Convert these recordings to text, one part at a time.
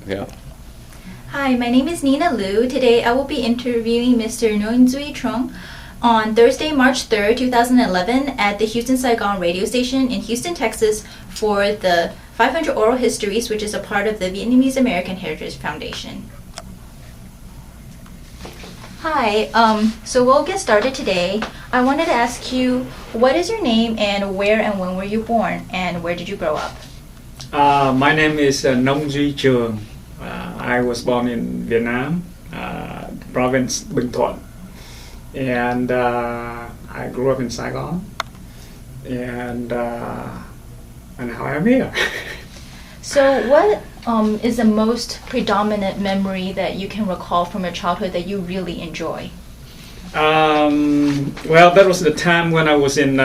Yeah. Hi, my name is Nina Liu. Today I will be interviewing Mr. Nông on Thursday, March 3rd, 2011 at the Houston Saigon radio station in Houston, Texas for the 500 Oral Histories, which is a part of the Vietnamese American Heritage Foundation. Hi, so we'll get started today. I wanted to ask you, what is your name and when were you born and where did you grow up? My name is Nông Trường. I was born in Vietnam, province Bình Thuận, and I grew up in Saigon, and now I'm here. So what is the most predominant memory that you can recall from your childhood that you really enjoy? Well, that was the time when I was in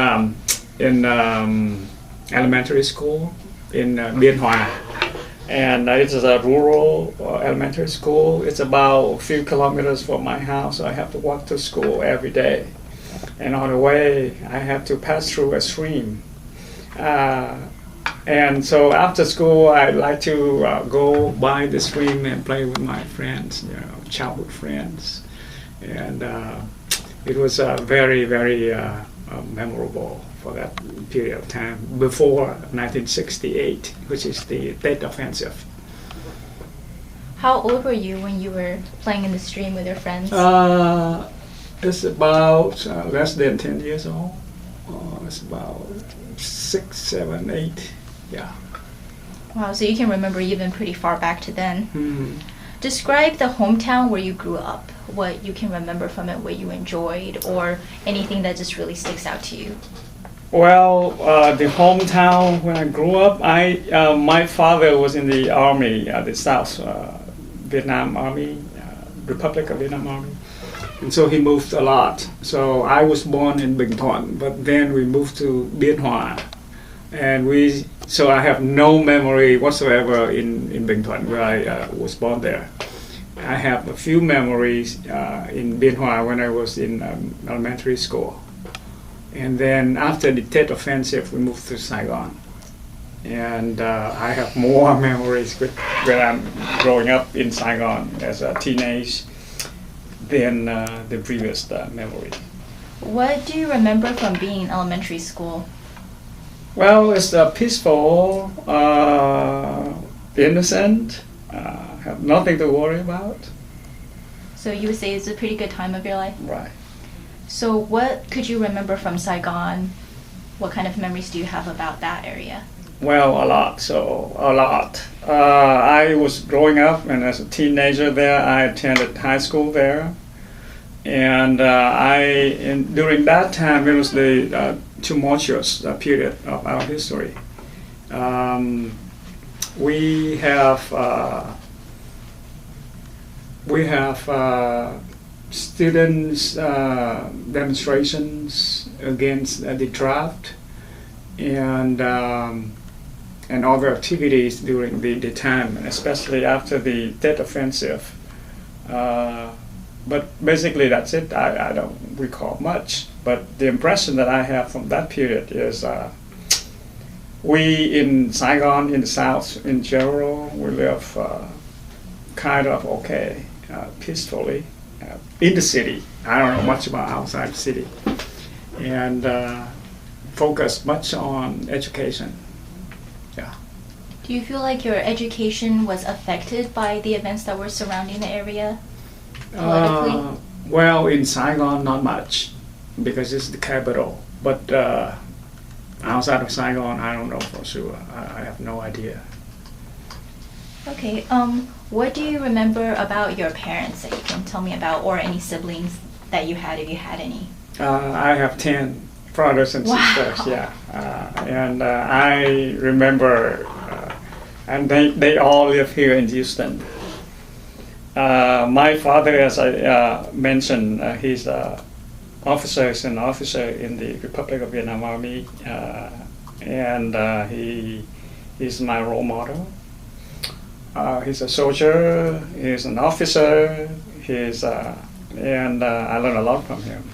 elementary school in Biên Hòa, and it is a rural elementary school. It's about a few kilometers from my house. So I have to walk to school every day, and on the way I have to pass through a stream. And so after school, I like to go by the stream and play with my friends, childhood friends, and it was very, very memorable for that period of time before 1968, which is the Tet Offensive. How old were you when you were playing in the stream with your friends? It's about less than 10 years old. It's about 6, 7, 8. Yeah. Wow, so you can remember even pretty far back to then. Mm-hmm. Describe the hometown where you grew up, what you can remember from it, what you enjoyed, or anything that just really sticks out to you. Well, the hometown when I grew up, my father was in the army, the South Vietnam Army, Republic of Vietnam Army, and so he moved a lot. So I was born in Bình Thuận, but then we moved to Biên Hòa, and so I have no memory whatsoever in Bình Thuận where I was born there. I have a few memories in Biên Hòa when I was in elementary school. And then after the Tet Offensive, we moved to Saigon. And I have more memories when I'm growing up in Saigon as a teenage than the previous memory. What do you remember from being in elementary school? Well, it's peaceful, innocent, have nothing to worry about. So you would say it's a pretty good time of your life? Right. So what could you remember from Saigon? What kind of memories do you have about that area? Well, a lot. I was growing up, and as a teenager there, I attended high school there. And during that time, it was the tumultuous period of our history. We have students' demonstrations against the draft and other activities during the time, and especially after the Tet Offensive. But basically that's it. I don't recall much. But the impression that I have from that period is we in Saigon, in the South in general, we live kind of okay, peacefully. In the city. I don't know much about outside the city, and focus much on education. Yeah. Do you feel like your education was affected by the events that were surrounding the area politically? Well, in Saigon, not much, because it's the capital. But outside of Saigon, I don't know for sure. I have no idea. Okay, what do you remember about your parents that you can tell me about, or any siblings that you had, if you had any? I have 10 brothers and sisters, Wow. yeah. And I remember, and they all live here in Houston. My father, as I mentioned, he's an officer in the Republic of Vietnam Army, and he's my role model. He's a soldier, he's an officer, and I learned a lot from him.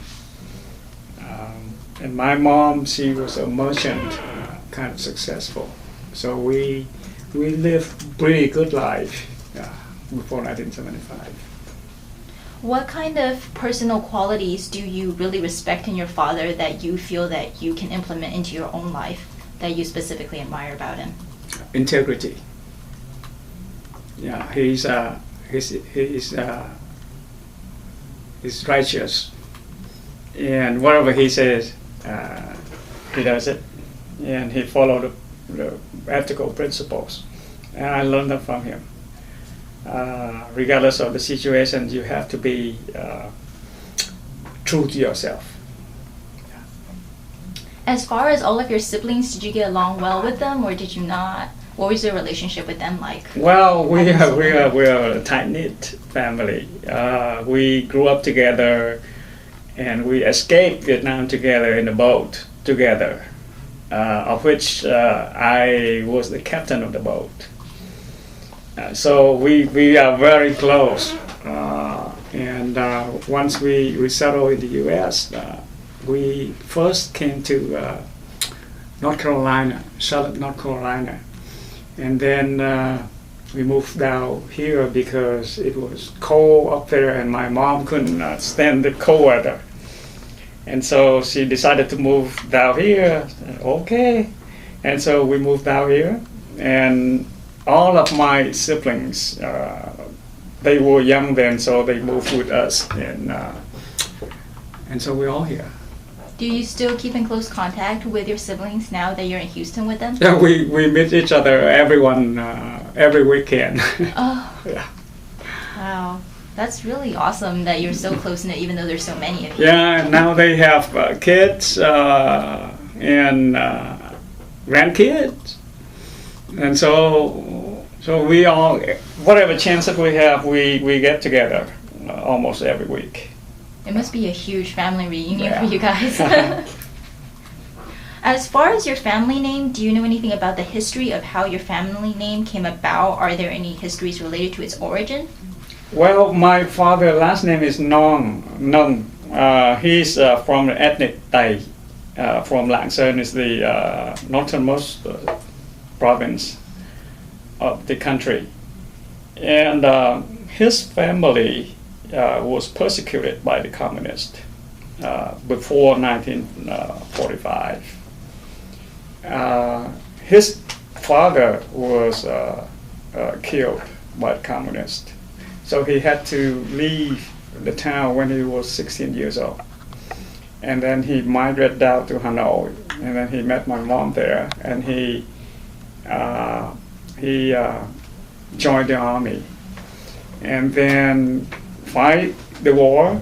And my mom, she was a merchant, kind of successful. So we lived pretty good life before 1975. What kind of personal qualities do you really respect in your father that you feel that you can implement into your own life that you specifically admire about him? Integrity. Yeah, he's righteous, and whatever he says, he does it, and he followed the ethical principles, and I learned them from him. Regardless of the situation, you have to be true to yourself. As far as all of your siblings, did you get along well with them, or did you not? What was your relationship with them like? Well, we are a tight-knit family. We grew up together, and we escaped Vietnam together in a boat together, of which I was the captain of the boat. So we are very close. And once we settled in the U.S., we first came to North Carolina, Charlotte, North Carolina. And then we moved down here because it was cold up there and my mom couldn't stand the cold weather. And so she decided to move down here. Okay. And so we moved down here. And all of my siblings, they were young then, so they moved with us. And so we're all here. Do you still keep in close contact with your siblings now that you're in Houston with them? Yeah, we meet each other, every weekend. Oh. Yeah. Wow. That's really awesome that you're so close-knit even though there's so many of you. Yeah, and now they have kids and grandkids. And so we all, whatever chance that we have, we get together almost every week. It must be a huge family reunion Yeah. for you guys. As far as your family name, do you know anything about the history of how your family name came about? Are there any histories related to its origin? Well, my father's last name is Nông. He's from the ethnic Tây, from Lạng Sơn, is the northernmost province of the country. And his family was persecuted by the communists before 1945. His father was killed by the communists, so he had to leave the town when he was 16 years old. And then he migrated down to Hanoi, and then he met my mom there, and he joined the army, and then fight the war.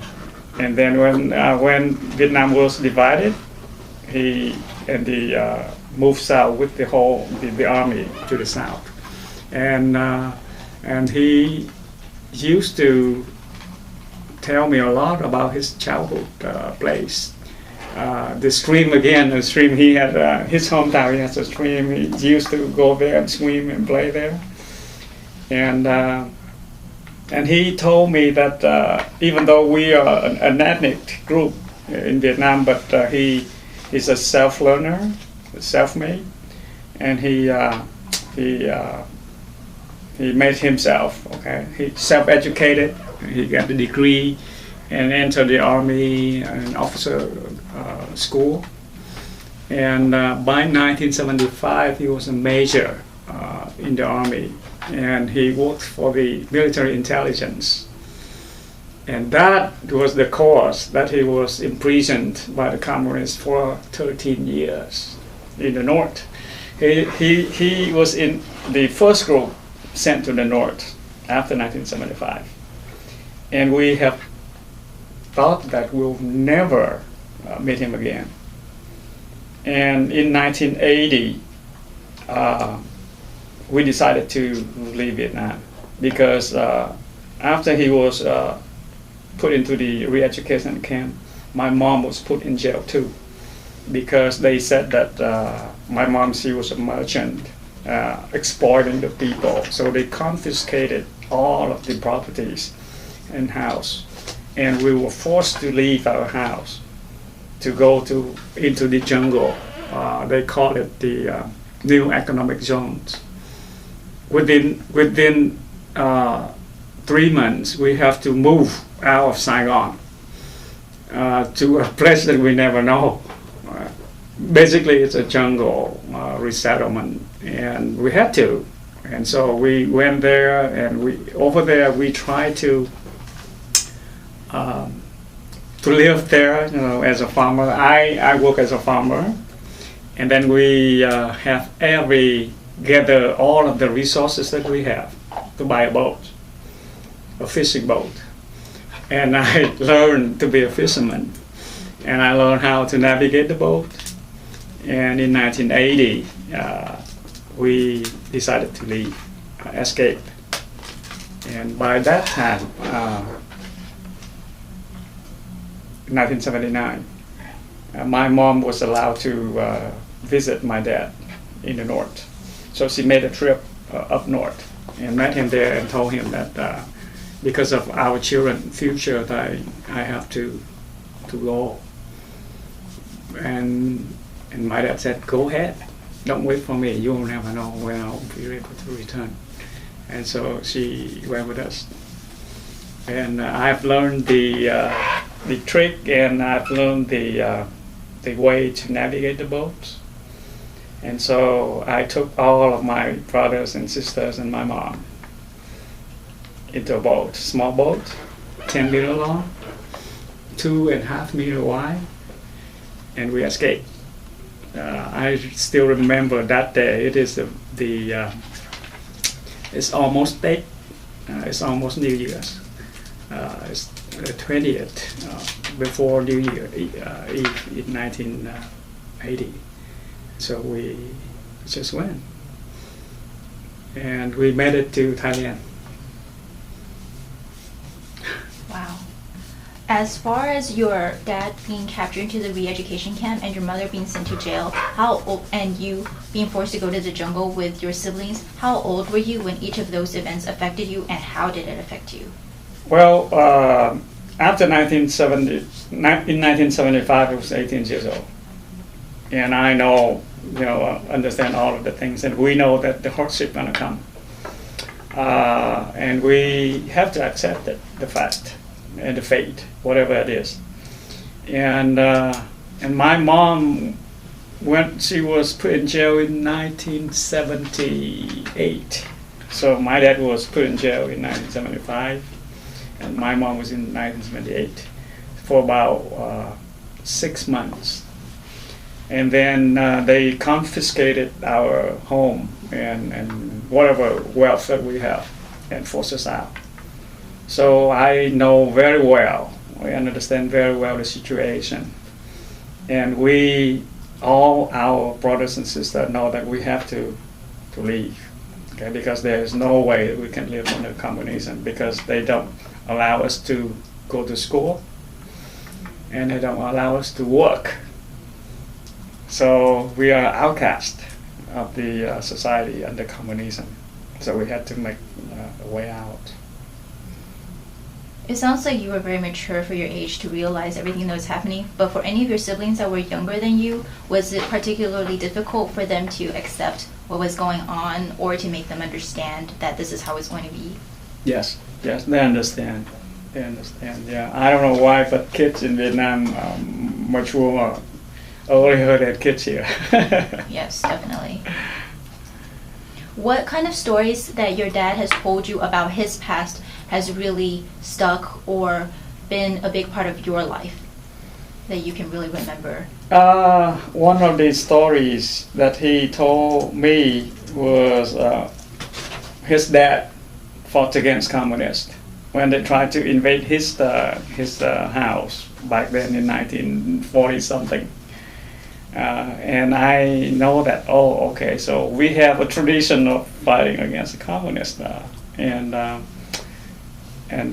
And then when Vietnam was divided, he moved south with the army to the south, and he used to tell me a lot about his childhood place. The stream he had, his hometown, he has a stream. He used to go there and swim and play there. And he told me that even though we are an ethnic group in Vietnam, but he's a self-learner, self-made, and he made himself. Okay, he self-educated. He got a degree and entered the army and officer school. And by 1975, he was a major in the army. And he worked for the military intelligence. And that was the cause that he was imprisoned by the communists for 13 years in the north. He was in the first group sent to the north after 1975. And we have thought that we'll never meet him again. And in 1980, we decided to leave Vietnam because after he was put into the re-education camp, my mom was put in jail too, because they said that my mom, she was a merchant exploiting the people. So they confiscated all of the properties and house, and we were forced to leave our house to go into the jungle. They call it the new economic zones. Within 3 months, we have to move out of Saigon to a place that we never know. Basically, it's a jungle resettlement, and we had to. And so we went there, and over there we tried to live there, as a farmer. I work as a farmer, and then we gather all of the resources that we have to buy a boat, a fishing boat. And I learned to be a fisherman, and I learned how to navigate the boat. And in 1980, we decided to leave, escape. And by that time, 1979, my mom was allowed to visit my dad in the north. So she made a trip up north and met him there and told him that because of our children's future, that I have to go. And my dad said, "Go ahead. Don't wait for me. You'll never know when I'll be able to return." And so she went with us. And I've learned the trick, and I've learned the way to navigate the boats. And so I took all of my brothers and sisters and my mom into a boat, small boat, 10 meter long, 2.5 meter wide, and we escaped. I still remember that day. It is it's almost date. It's almost New Year's. It's the 20th before New Year Eve in 1980. So we just went, and we made it to Thailand. Wow. As far as your dad being captured into the re-education camp and your mother being sent to jail, and you being forced to go to the jungle with your siblings, how old were you when each of those events affected you, and how did it affect you? Well, after in 1975, I was 18 years old, and I understand all of the things, and we know that the hardship gonna come, and we have to accept it, the fact and the fate, whatever it is. And my mom, she was put in jail in 1978. So my dad was put in jail in 1975, and my mom was in 1978 for about 6 months. And then they confiscated our home and whatever wealth that we have and forced us out. So I know very well, I understand very well the situation. And all our brothers and sisters know that we have to leave, okay? Because there is no way we can live under communism, because they don't allow us to go to school, and they don't allow us to work. So we are outcast of the society under communism. So we had to make a way out. It sounds like you were very mature for your age to realize everything that was happening, but for any of your siblings that were younger than you, was it particularly difficult for them to accept what was going on, or to make them understand that this is how it's going to be? Yes, they understand. Yeah. I don't know why, but kids in Vietnam are much more earlier than kids here. Yes, definitely. What kind of stories that your dad has told you about his past has really stuck or been a big part of your life that you can really remember? One of the stories that he told me was his dad fought against communists when they tried to invade his house back then in 1940 something. And I know that, okay, so we have a tradition of fighting against the communists, and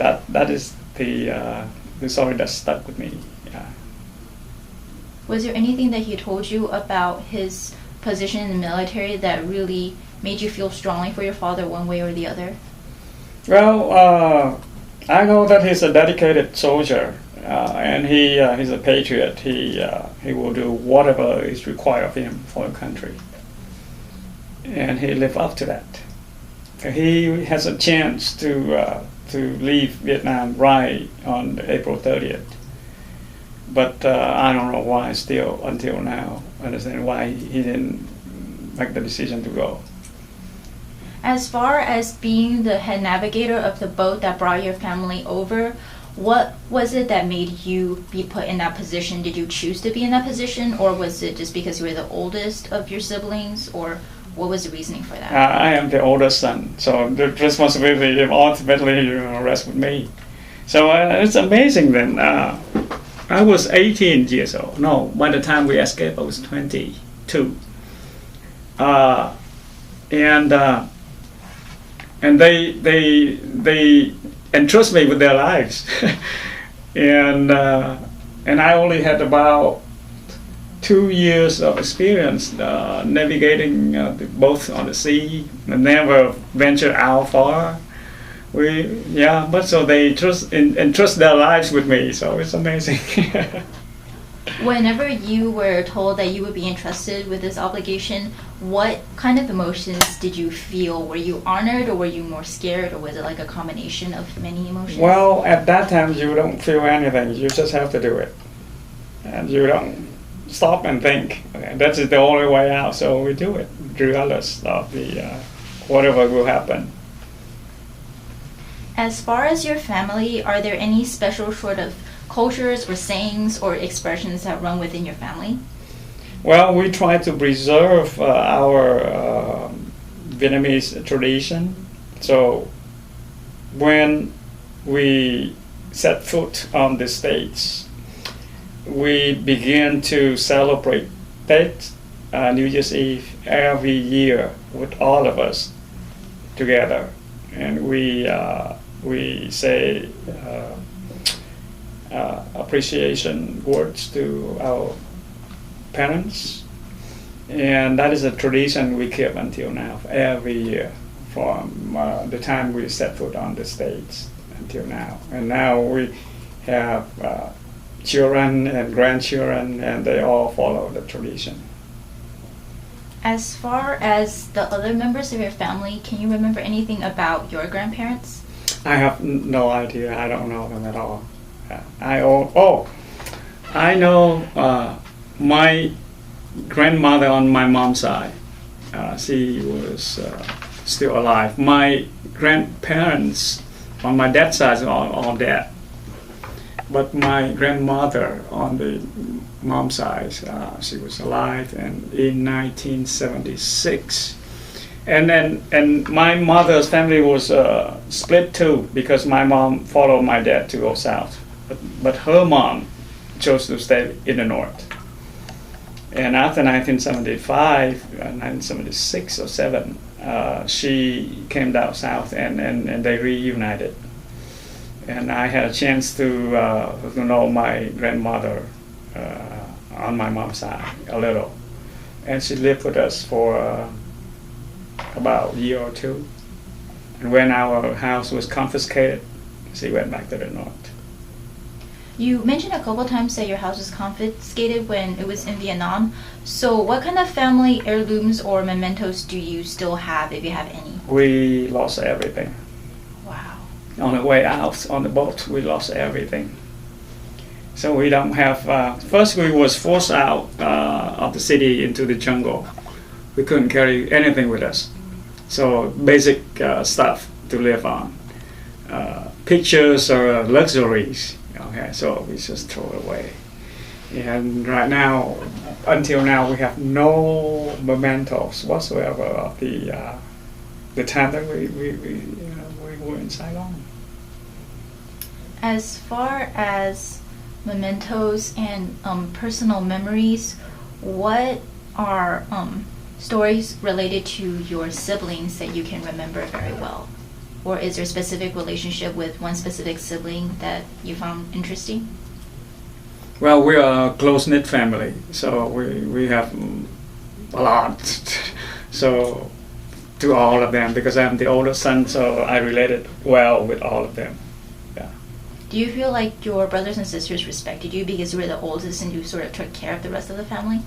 that is the story that stuck with me. Yeah. Was there anything that he told you about his position in the military that really made you feel strongly for your father one way or the other? Well, I know that he's a dedicated soldier. And he's a patriot. He will do whatever is required of him for the country, and he lived up to that. He has a chance to to leave Vietnam right on April 30th. But I don't know why still until now. Understand why he didn't make the decision to go. As far as being the head navigator of the boat that brought your family over, what was it that made you be put in that position? Did you choose to be in that position, or was it just because you were the oldest of your siblings, or what was the reasoning for that? I am the oldest son, so the responsibility ultimately rests with me. So it's amazing then. I was 18 years old. No, by the time we escaped, I was 22. And they entrust me with their lives, and I only had about 2 years of experience navigating both on the sea. I never ventured out far. But so they entrust their lives with me. So it's amazing. Whenever you were told that you would be entrusted with this obligation, what kind of emotions did you feel? Were you honored, or were you more scared, or was it like a combination of many emotions? Well, at that time you don't feel anything. You just have to do it, and you don't stop and think. Okay, that's the only way out. So we do it regardless of the whatever will happen. As far as your family, are there any special sort of cultures or sayings or expressions that run within your family? Well, we try to preserve our Vietnamese tradition. So when we set foot on the States, we begin to celebrate Tet, New Year's Eve, every year with all of us together. And we say appreciation words to our parents, and that is a tradition we keep until now, every year, from the time we set foot on the States until now. And now we have children and grandchildren, and they all follow the tradition. As far as the other members of your family, can you remember anything about your grandparents? I have no idea. I don't know them at all. I know my grandmother on my mom's side. She was still alive. My grandparents on my dad's side are all dead. But my grandmother on the mom's side, she was alive, and in 1976. And my mother's family was split too, because my mom followed my dad to go south. But her mom chose to stay in the north. And after 1975, 1976 or 7, she came down south, and they reunited. And I had a chance to know my grandmother on my mom's side a little. And she lived with us for about a year or two. And when our house was confiscated, she went back to the north. You mentioned a couple times that your house was confiscated when it was in Vietnam. So what kind of family heirlooms or mementos do you still have, if you have any? We lost everything. Wow. On the way out on the boat, we lost everything. So we don't have, first we was forced out of the city into the jungle. We couldn't carry anything with us. So basic stuff to live on. Pictures are luxuries. Okay, so we just throw it away. And right now, until now, we have no mementos whatsoever of the time that we were in Saigon. As far as mementos and personal memories, what are stories related to your siblings that you can remember very well? Or is there a specific relationship with one specific sibling that you found interesting? Well, we are a close-knit family, so we have a lot. So to all of them, because I'm the oldest son, so I related well with all of them. Yeah. Do you feel like your brothers and sisters respected you because you were the oldest and you sort of took care of the rest of the family?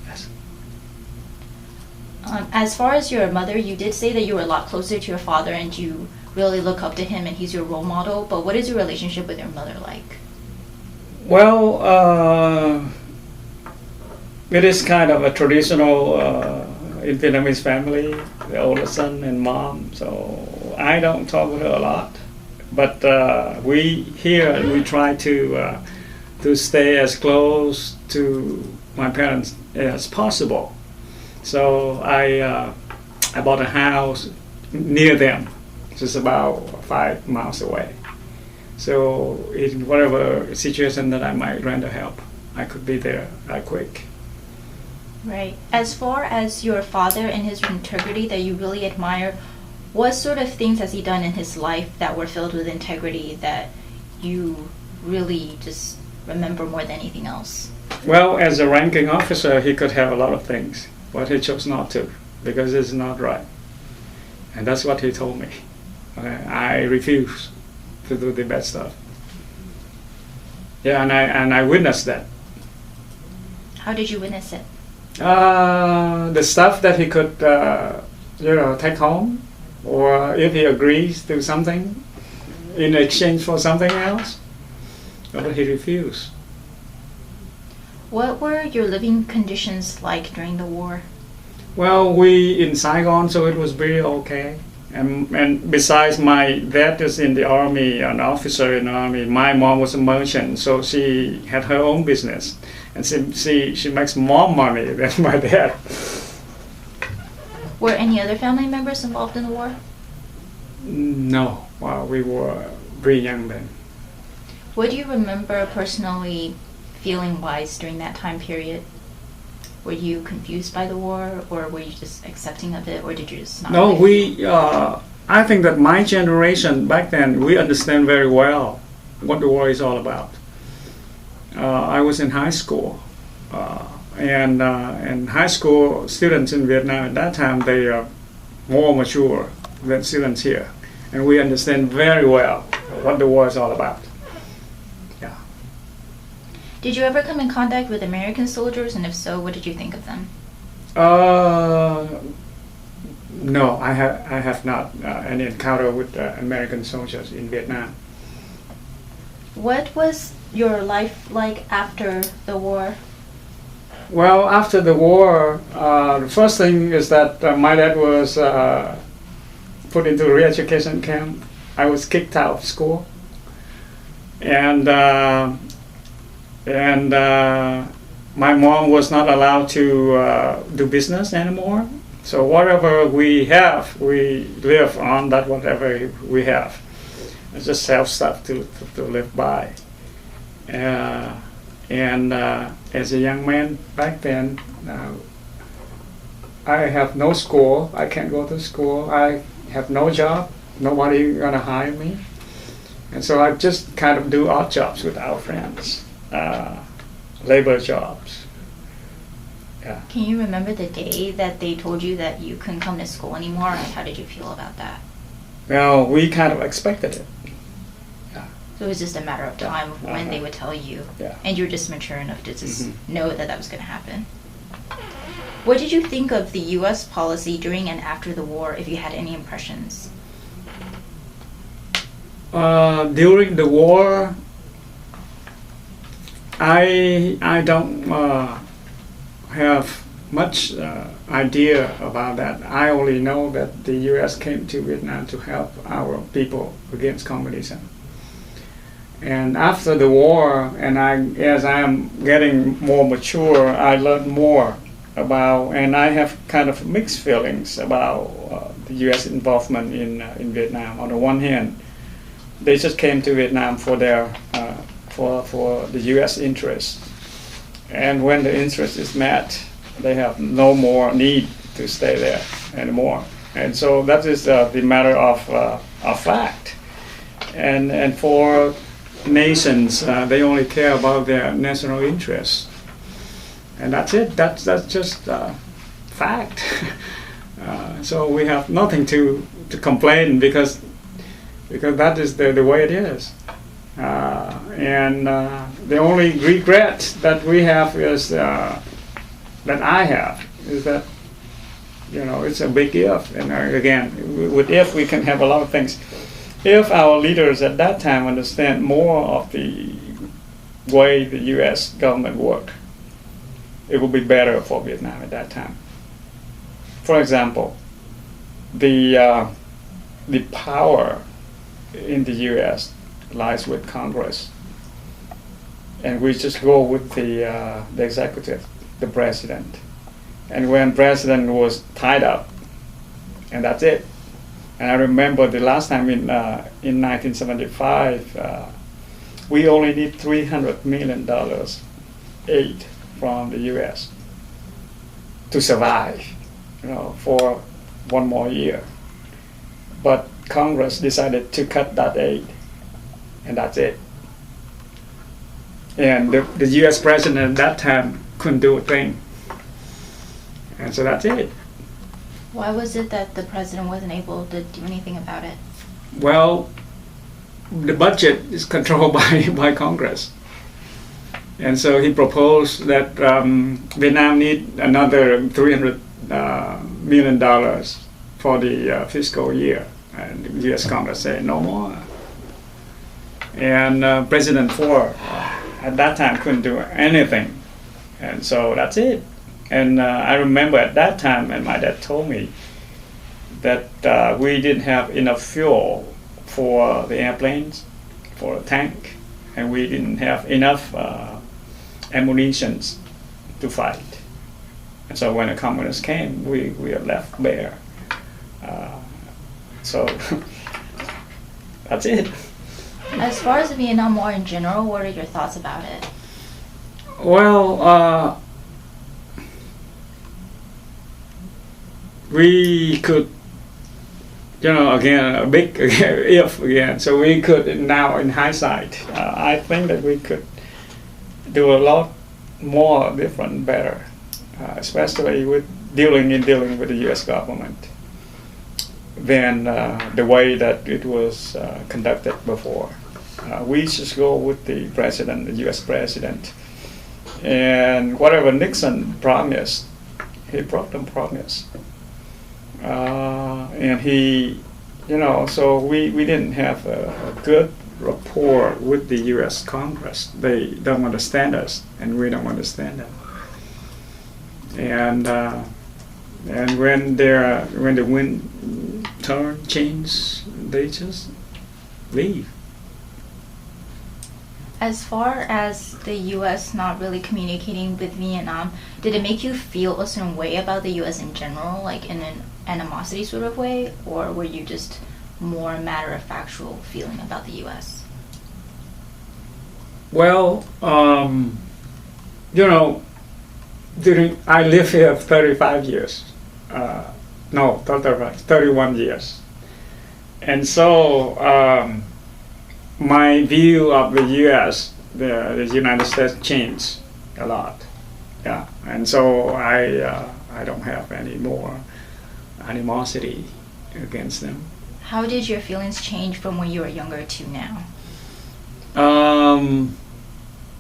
Yes. As far as your mother, you did say that you were a lot closer to your father and you really look up to him and he's your role model, but what is your relationship with your mother like? Well, it is kind of a traditional in Vietnamese family, the older son and mom. So I don't talk with her a lot, but we try to stay as close to my parents as possible. So I bought a house near them, just about 5 miles away. So in whatever situation that I might render help, I could be there right quick. Right. As far as your father and his integrity that you really admire, what sort of things has he done in his life that were filled with integrity that you really just remember more than anything else? Well, as a ranking officer, he could have a lot of things, but he chose not to because it's not right. And that's what he told me. I refuse to do the bad stuff. Yeah, and I witnessed that. How did you witness it? The stuff that he could, take home, or if he agrees to something in exchange for something else, but he refused. What were your living conditions like during the war? Well, we in Saigon, so it was very okay. And besides, my dad is in the army, an officer in the army. My mom was a merchant, so she had her own business, and she makes more money than my dad. Were any other family members involved in the war? No, well, we were very young then. What do you remember personally feeling wise during that time period? Were you confused by the war, or were you just accepting of it, or did you just not? No, I think that my generation back then, we understand very well what the war is all about. I was in high school, and high school students in Vietnam at that time, they are more mature than students here, and we understand very well what the war is all about. Yeah. Did you ever come in contact with American soldiers, and if so, what did you think of them? No, I have not any encounter with American soldiers in Vietnam. What was your life like after the war? Well, after the war, the first thing is that my dad was put into a re-education camp. I was kicked out of school, and my mom was not allowed to do business anymore. So whatever we have, we live on that whatever we have. It's just sell stuff to live by. And as a young man back then, I have no school. I can't go to school. I have no job. Nobody gonna hire me. And so I just kind of do odd jobs with our friends, labor jobs. Yeah. Can you remember the day that they told you that you couldn't come to school anymore, and how did you feel about that? Well, we kind of expected it. Yeah. So it was just a matter of time of when they would tell you, yeah. And you were just mature enough to just know that that was going to happen. What did you think of the U.S. policy during and after the war, if you had any impressions? During the war, I don't have much idea about that. I only know that the U.S. came to Vietnam to help our people against communism. And after the war, and as I am getting more mature, I learned more about, and I have kind of mixed feelings about the U.S. involvement in Vietnam. On the one hand, they just came to Vietnam for their for the U.S. interest, and when the interest is met, they have no more need to stay there anymore. And so that is the matter of fact. And for nations, they only care about their national interests, and that's it. That's just fact. So we have nothing to complain because that is the way it is. And the only regret that we have is that I have is that it's a big if. And again, with if we can have a lot of things. if our leaders at that time understand more of the way the U.S. government worked, it would be better for Vietnam at that time. For example, the power in the U.S. lies with Congress, and we just go with the executive, the president. And when president was tied up, and that's it. And I remember the last time in 1975, we only need $300 million aid from the U.S. to survive, for one more year. But Congress decided to cut that aid, and that's it. And the U.S. president at that time couldn't do a thing. And so that's it. Why was it that the president wasn't able to do anything about it? Well, the budget is controlled by Congress. And so he proposed that Vietnam need another $300 million for the fiscal year. And the U.S. Congress said no more. And President Ford at that time couldn't do anything. And so that's it. And I remember at that time, and my dad told me that we didn't have enough fuel for the airplanes, for a tank, and we didn't have enough ammunition to fight. And so when the communists came, we were left bare. So that's it. As far as the Vietnam War in general, what are your thoughts about it? Well, we could, again, a big if again. So we could now, in hindsight, I think that we could do a lot more different, better, especially with dealing with the U.S. government than the way that it was conducted before. We just go with the president, the U.S. president, and whatever Nixon promised, he brought them promise. And he, so we didn't have a good rapport with the U.S. Congress. They don't understand us, and we don't understand them. And when the wind change, they just leave. As far as the U.S. not really communicating with Vietnam, did it make you feel a certain way about the U.S. in general, like in an animosity sort of way, or were you just more matter-of-factual feeling about the U.S.? Well, I lived here 35 years. 31 years. And so my view of the U.S., the United States, changed a lot. Yeah, and so I don't have any more animosity against them. How did your feelings change from when you were younger to now?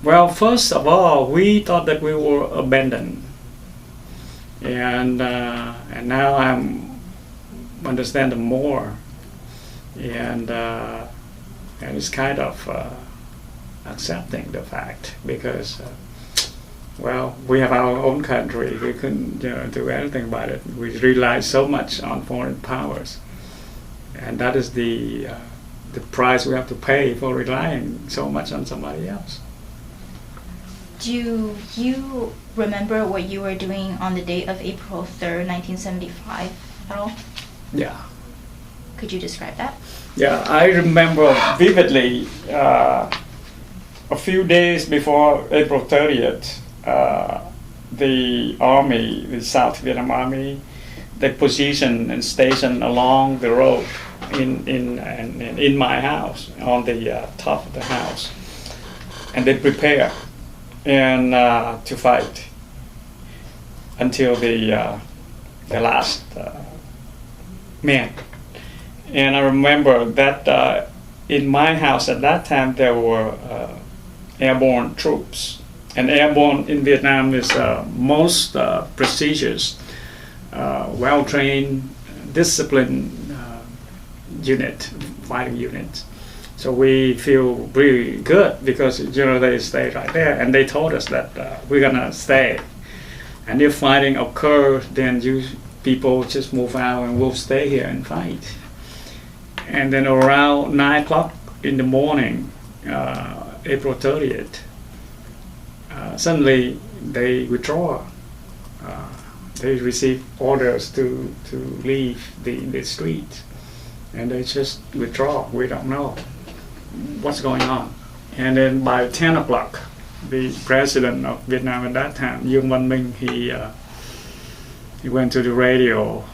Well, first of all, we thought that we were abandoned, and now I'm understanding more, and it's kind of accepting the fact because. Well, we have our own country. We couldn't do anything about it. We rely so much on foreign powers, and that is the price we have to pay for relying so much on somebody else. Do you remember what you were doing on the date of April 3rd, 1975 at all? Yeah. Could you describe that? Yeah, I remember vividly a few days before April 30th, the army, the South Vietnam Army, they positioned and stationed along the road in my house, on the top of the house, and they prepare and to fight until the last man. And I remember that in my house at that time there were airborne troops. And airborne in Vietnam is most prestigious, well-trained, disciplined unit fighting units. So we feel really good because they stay right there, and they told us that we're gonna stay. And if fighting occurs, then you people just move out and we'll stay here and fight. And then around 9 o'clock in the morning, April 30th, suddenly they withdraw. They receive orders to leave the street, and they just withdraw. We don't know what's going on. And then by 10 o'clock, the president of Vietnam at that time, Dung Văn Minh, he went to the radio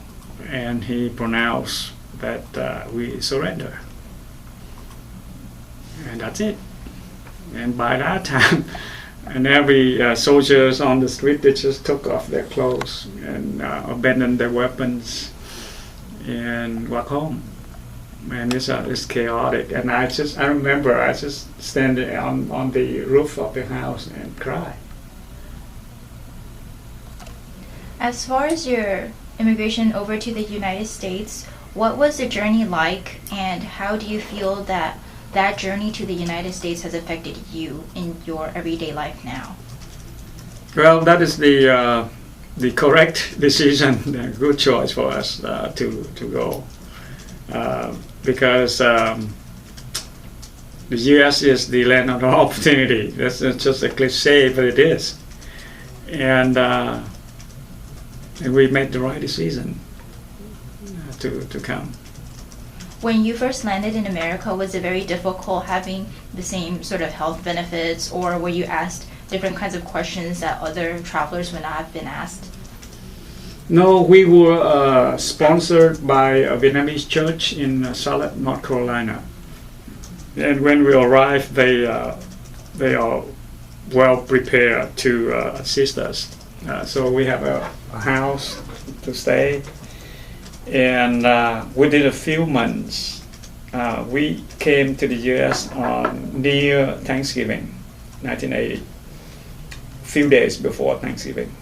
and he pronounced that we surrender. And that's it. And by that time, and every soldiers on the street, they just took off their clothes and abandoned their weapons and walk home. And it's chaotic. And I remember I just stand on the roof of the house and cry. As far as your immigration over to the United States, what was the journey like, and how do you feel that journey to the United States has affected you in your everyday life now? Well, that is the correct decision, the good choice for us to go. Because the U.S. is the land of opportunity. That's just a cliche, but it is. And we made the right decision to come. When you first landed in America, was it very difficult having the same sort of health benefits, or were you asked different kinds of questions that other travelers would not have been asked? No, we were sponsored by a Vietnamese church in Charlotte, North Carolina. And when we arrived, they are well prepared to assist us. So we have a house to stay. And within a few months, we came to the U.S. near Thanksgiving, 1980, a few days before Thanksgiving.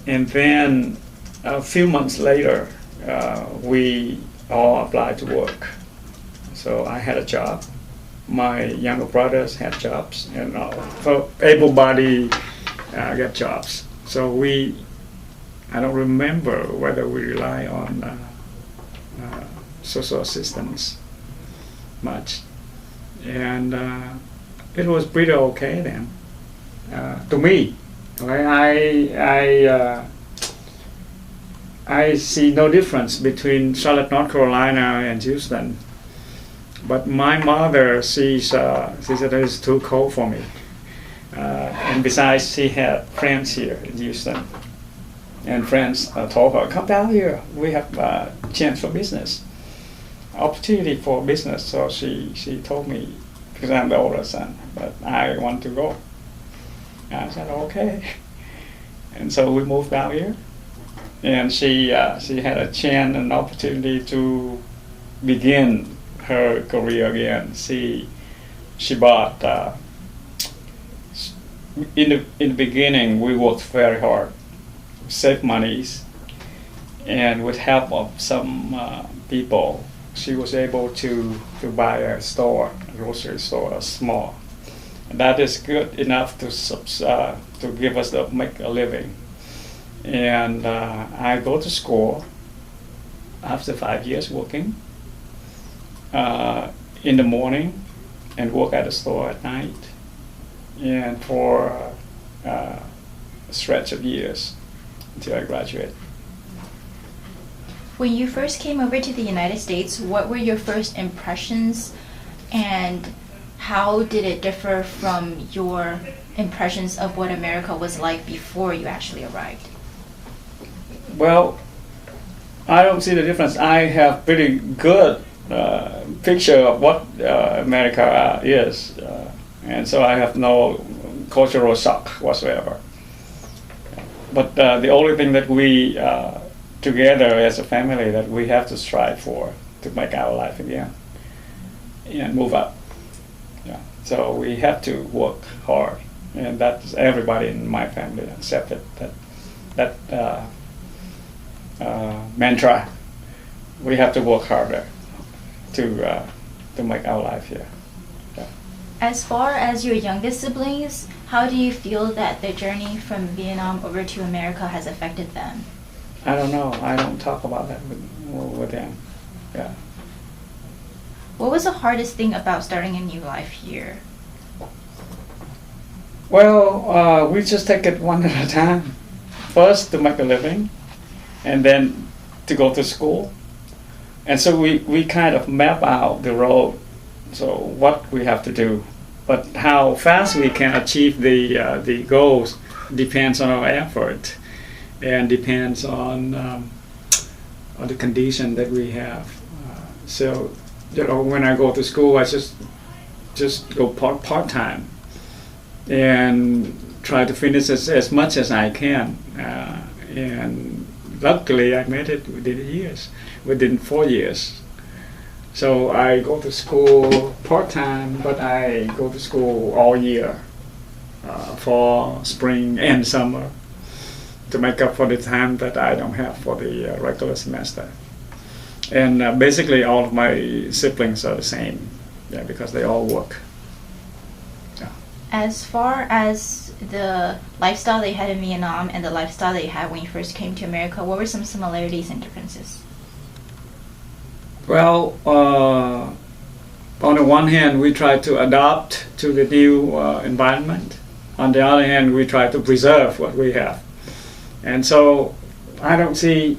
And then a few months later, we all applied to work. So I had a job. My younger brothers had jobs, and able-bodied get jobs. So I don't remember whether we rely on social assistance much. And it was pretty okay then, to me. I see no difference between Charlotte, North Carolina and Houston. But my mother, she said it's too cold for me. And besides, she had friends here in Houston. And friends told her, come down here, we have a chance for business, opportunity for business. So she told me, because I'm the older son, but I want to go. And I said, okay. And so we moved down here. And she had a chance, an opportunity to begin her career again. She bought, in the beginning, we worked very hard, save monies, and with help of some people, she was able to buy a grocery store, small. And that is good enough to give us make a living. And I go to school after 5 years working in the morning and work at a store at night, and for a stretch of years until I graduate. When you first came over to the United States, what were your first impressions, and how did it differ from your impressions of what America was like before you actually arrived? Well, I don't see the difference. I have pretty good picture of what America is, and so I have no cultural shock whatsoever. But the only thing that we together as a family that we have to strive for to make our life again and move up. Yeah. So we have to work hard, and that's everybody in my family accepted that mantra. We have to work harder. to make our life here. Yeah. As far as your youngest siblings, how do you feel that the journey from Vietnam over to America has affected them? I don't know. I don't talk about that with them. Yeah. What was the hardest thing about starting a new life here? Well, we just take it one at a time. First, to make a living, and then to go to school. And so we kind of map out the road, so what we have to do. But how fast we can achieve the goals depends on our effort, and depends on the condition that we have. So, when I go to school, I just go part-time and try to finish as much as I can. And luckily, I made it within 4 years. So I go to school part-time, but I go to school all year, for spring and summer, to make up for the time that I don't have for the regular semester. And basically all of my siblings are the same, because they all work. Yeah. As far as the lifestyle they had in Vietnam and the lifestyle they had when you first came to America, what were some similarities and differences? Well, on the one hand, we try to adapt to the new environment. On the other hand, we try to preserve what we have. And so I don't see,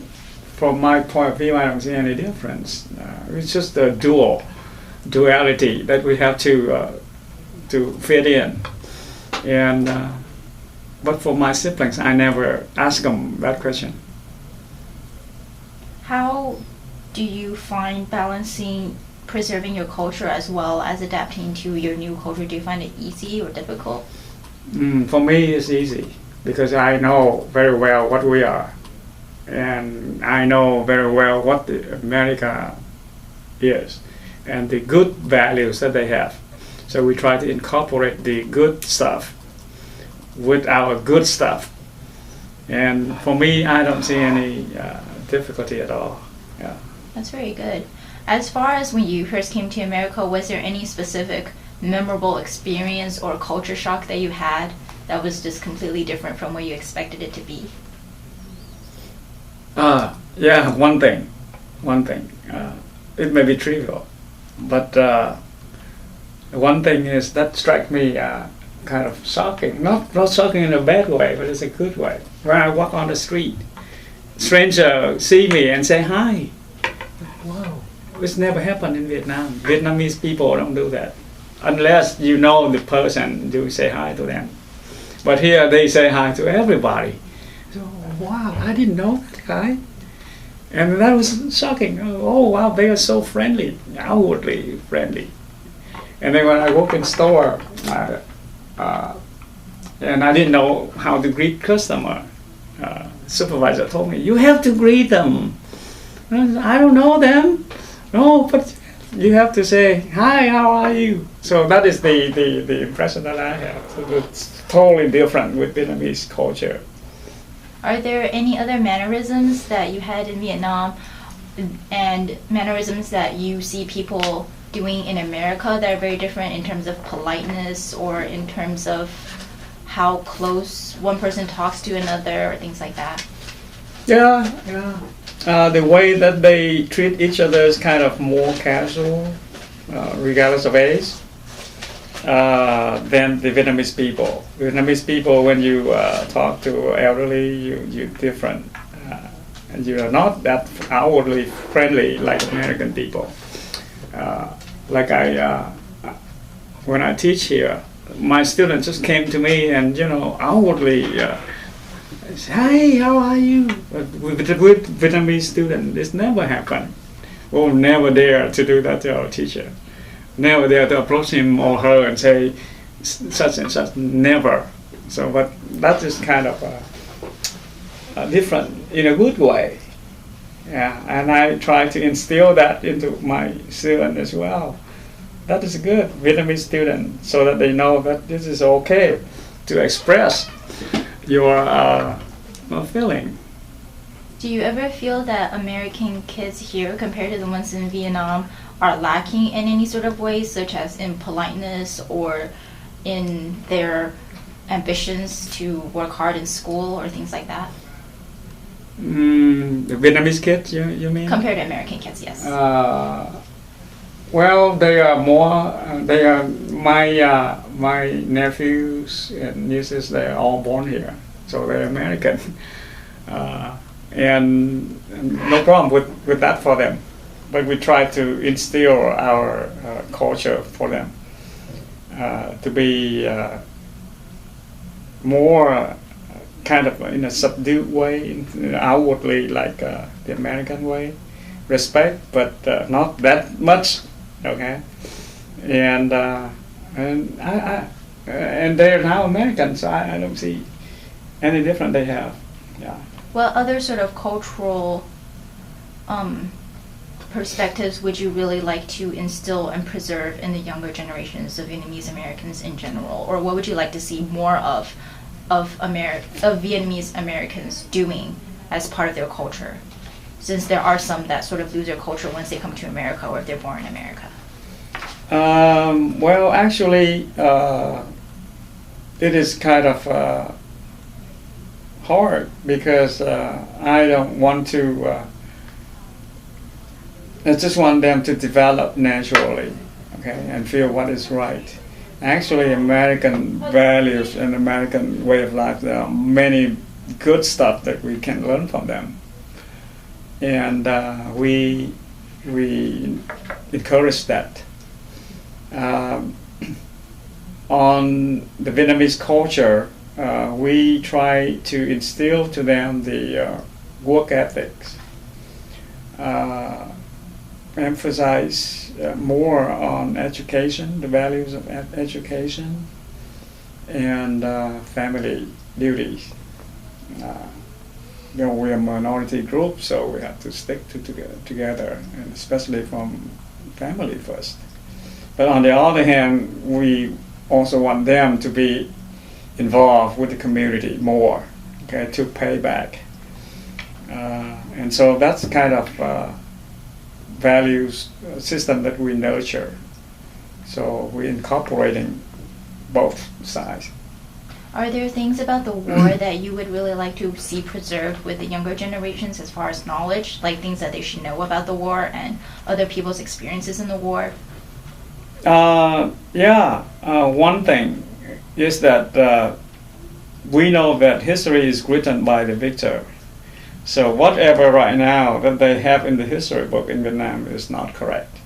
from my point of view, I don't see any difference. It's just a duality that we have to fit in. And but for my siblings, I never ask them that question. How do you find balancing preserving your culture as well as adapting to your new culture? Do you find it easy or difficult? For me, it's easy because I know very well what we are, and I know very well what America is, and the good values that they have. So we try to incorporate the good stuff with our good stuff. And for me, I don't see any difficulty at all. Yeah. That's very good. As far as when you first came to America, was there any specific memorable experience or culture shock that you had that was just completely different from what you expected it to be? Yeah, one thing. It may be trivial, but one thing is that struck me kind of shocking. Not shocking in a bad way, but it's a good way. When I walk on the street, stranger see me and say hi. Wow, it's never happened in Vietnam. Vietnamese people don't do that. Unless you know the person, you say hi to them. But here they say hi to everybody. So, wow, I didn't know that guy. And that was shocking. Oh, wow, they are so friendly, outwardly friendly. And then when I walk in store, and I didn't know how to greet customer, supervisor told me, you have to greet them. I don't know them. No, but you have to say, hi, how are you? So that is the impression that I have. So it's totally different with Vietnamese culture. Are there any other mannerisms that you had in Vietnam and mannerisms that you see people doing in America that are very different in terms of politeness or in terms of how close one person talks to another or things like that? Yeah. The way that they treat each other is kind of more casual, regardless of age, than the Vietnamese people. Vietnamese people, when you talk to elderly, you're different. And you are not that outwardly friendly like American people. When I teach here, my students just came to me and, outwardly, hi, how are you? But with Vietnamese student, this never happened. We'll never dare to do that to our teacher. Never dare to approach him or her and say such and such. Never. So, but that is kind of different in a good way. Yeah, and I try to instill that into my student as well. That is good, Vietnamese student, so that they know that this is okay to express your feeling. Do you ever feel that American kids here, compared to the ones in Vietnam, are lacking in any sort of ways, such as in politeness or in their ambitions to work hard in school or things like that? The Vietnamese kids, you mean? Compared to American kids, yes. Well, they are more. They are my nephews and nieces. They are all born here, so they're American, and no problem with that for them. But we try to instill our culture for them to be more kind of in a subdued way, outwardly like the American way, respect, but not that much. Okay, and they're now Americans, so I don't see any different they have. Yeah. What other sort of cultural perspectives would you really like to instill and preserve in the younger generations of Vietnamese Americans in general, or what would you like to see more of Vietnamese Americans doing as part of their culture, since there are some that sort of lose their culture once they come to America or if they're born in America? Well, actually, it is kind of hard because I don't want to. I just want them to develop naturally, okay, and feel what is right. Actually, American values and American way of life, there are many good stuff that we can learn from them, and we encourage that. On the Vietnamese culture, we try to instill to them the work ethics, emphasize more on education, the values of education, and family duties. We're a minority group, so we have to stick together, and especially from family first. But on the other hand, we also want them to be involved with the community more, okay, to pay back. And so that's kind of values system that we nurture. So we're incorporating both sides. Are there things about the war that you would really like to see preserved with the younger generations as far as knowledge, like things that they should know about the war and other people's experiences in the war? One thing is that we know that history is written by the victor. So whatever right now that they have in the history book in Vietnam is not correct.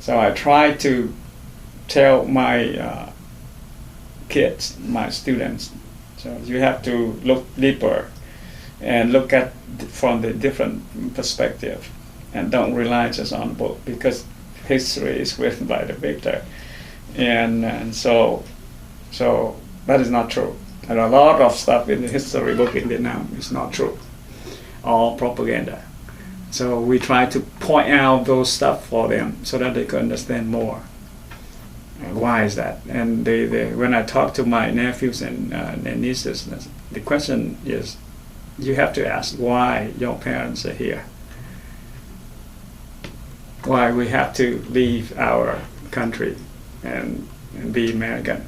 So I try to tell my kids, my students, so you have to look deeper and look at from the different perspective, and don't rely just on the book, because history is written by the victor, and so that is not true. And a lot of stuff in the history book in Vietnam is not true, all propaganda. So we try to point out those stuff for them so that they can understand more. Why is that? And when I talk to my nephews and nieces, the question is, you have to ask why your parents are here. Why we have to leave our country and be American.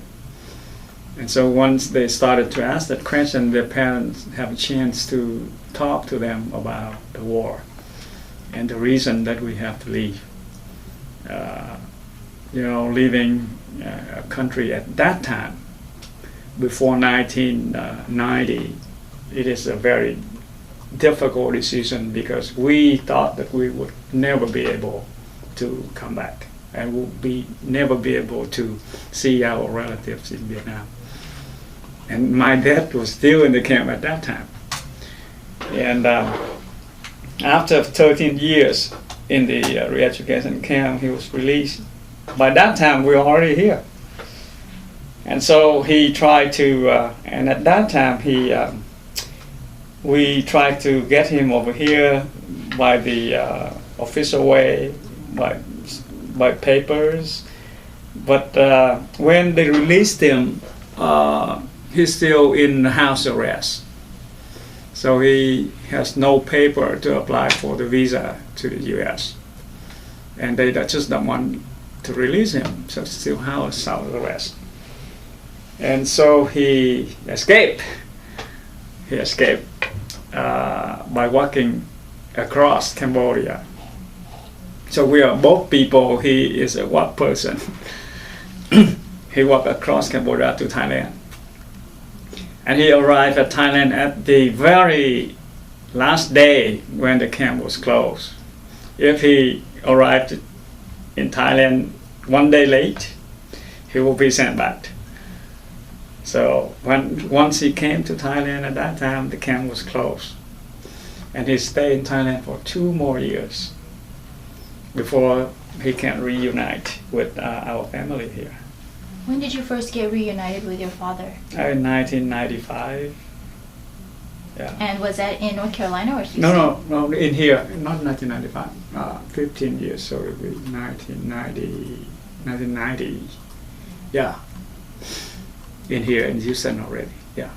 And so once they started to ask that question, their parents have a chance to talk to them about the war and the reason that we have to leave. Leaving a country at that time, before 1990, it is a very difficult decision, because we thought that we would never be able to come back and would never be able to see our relatives in Vietnam. And my dad was still in the camp at that time. And after 13 years in the re-education camp, he was released. By that time, we were already here. And so he tried to, and at that time, we tried to get him over here by the official way, by papers. But when they released him, he's still in house arrest. So he has no paper to apply for the visa to the U.S. and they just don't want to release him, so still house arrest. And so he escaped. He escaped by walking across Cambodia. So we are both people. He is a white person. He walked across Cambodia to Thailand. And he arrived at Thailand at the very last day when the camp was closed. If he arrived in Thailand one day late, he will be sent back. So once he came to Thailand, at that time the camp was closed. And he stayed in Thailand for 2 more years before he can reunite with our family here. When did you first get reunited with your father? In 1995. Yeah. And was that in North Carolina or Houston? No, in here, not 1995. 15 years, so it would be 1990. Yeah. In here, in Houston already, yeah.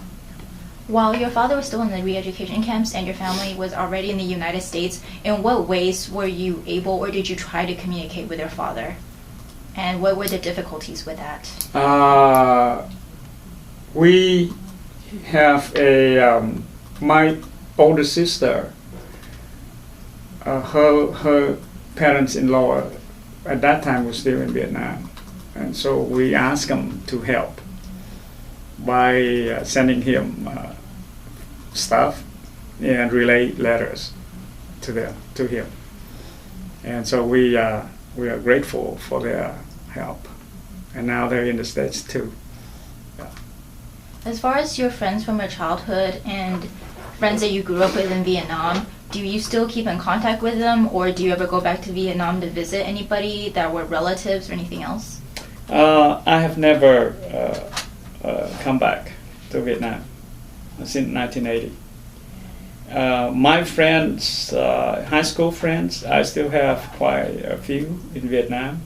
While your father was still in the re-education camps and your family was already in the United States, in what ways were you able or did you try to communicate with your father? And what were the difficulties with that? We have my older sister, her parents-in-law at that time was still in Vietnam. And so we asked them to help by sending him stuff and relay letters to him. And so we are grateful for their help. And now they're in the States too. Yeah. As far as your friends from your childhood and friends that you grew up with in Vietnam, do you still keep in contact with them, or do you ever go back to Vietnam to visit anybody that were relatives or anything else? I have never come back to Vietnam since 1980. My friends, high school friends, I still have quite a few in Vietnam,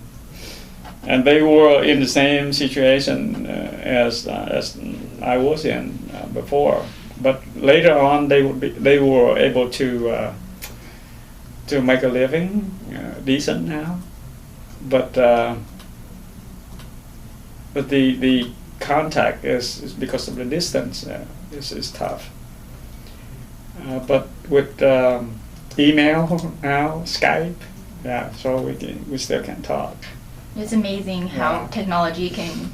and they were in the same situation as I was in before. But later on, they were able to make a living, decent now. But the contact is because of the distance is tough. But with email now, Skype, yeah, so we still can talk. It's amazing how technology can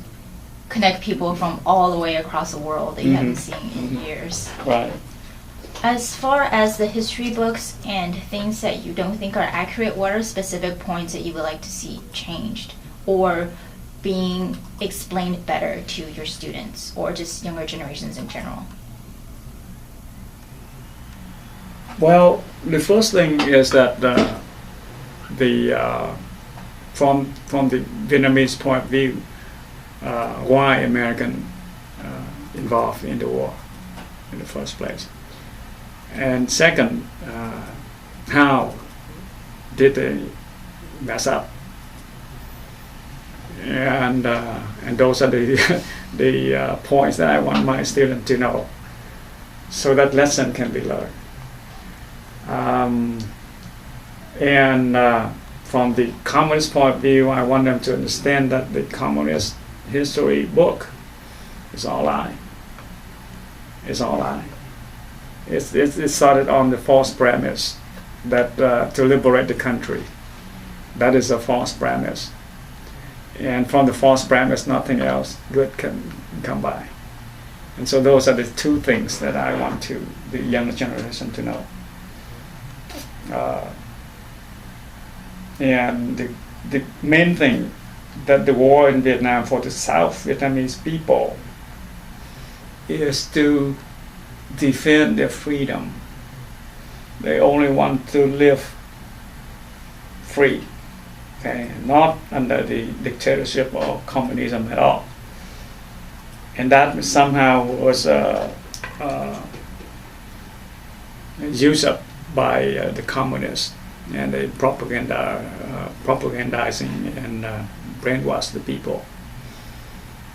connect people from all the way across the world that you haven't seen in years. Right. As far as the history books and things that you don't think are accurate, what are specific points that you would like to see changed or being explained better to your students or just younger generations in general? Well, the first thing is that from the Vietnamese point of view, why American involved in the war in the first place, and second, how did they mess up, and those are the points that I want my students to know, so that lesson can be learned. From the communist point of view, I want them to understand that the communist history book is all lie. It's all lie. It started on the false premise that to liberate the country. That is a false premise. And from the false premise, nothing else good can come by. And so those are the two things that I want the younger generation to know. And the main thing that the war in Vietnam for the South Vietnamese people is to defend their freedom. They only want to live free, okay, not under the dictatorship of communism at all. And that somehow was used up by the communists, and they propagandizing and brainwash the people.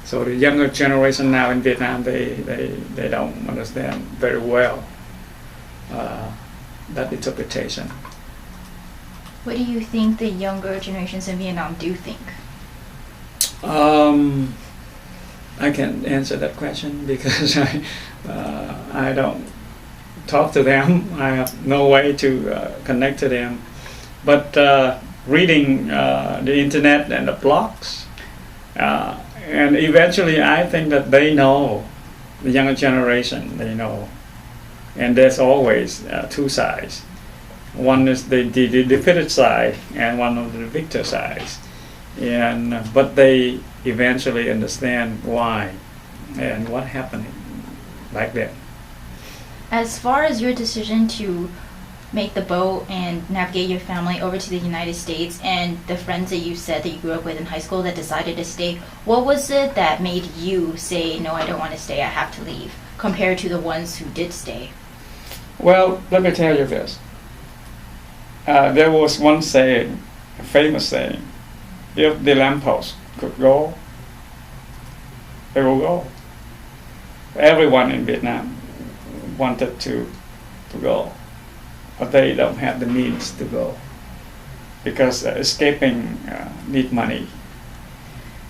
So the younger generation now in Vietnam, they don't understand very well that interpretation. What do you think the younger generations in Vietnam do think? I can't answer that question because I don't talk to them. I have no way to connect to them. But reading the internet and the blogs, and eventually I think that they know, the younger generation, they know. And there's always two sides. One is the defeated side and one of the victor sides. But they eventually understand why and what happened back then. As far as your decision to make the boat and navigate your family over to the United States and the friends that you said that you grew up with in high school that decided to stay, what was it that made you say, no, I don't want to stay, I have to leave, compared to the ones who did stay? Well, let me tell you this. There was one saying, a famous saying, if the lamppost could go, they will go. Everyone in Vietnam wanted to go, but they don't have the means to go because escaping need money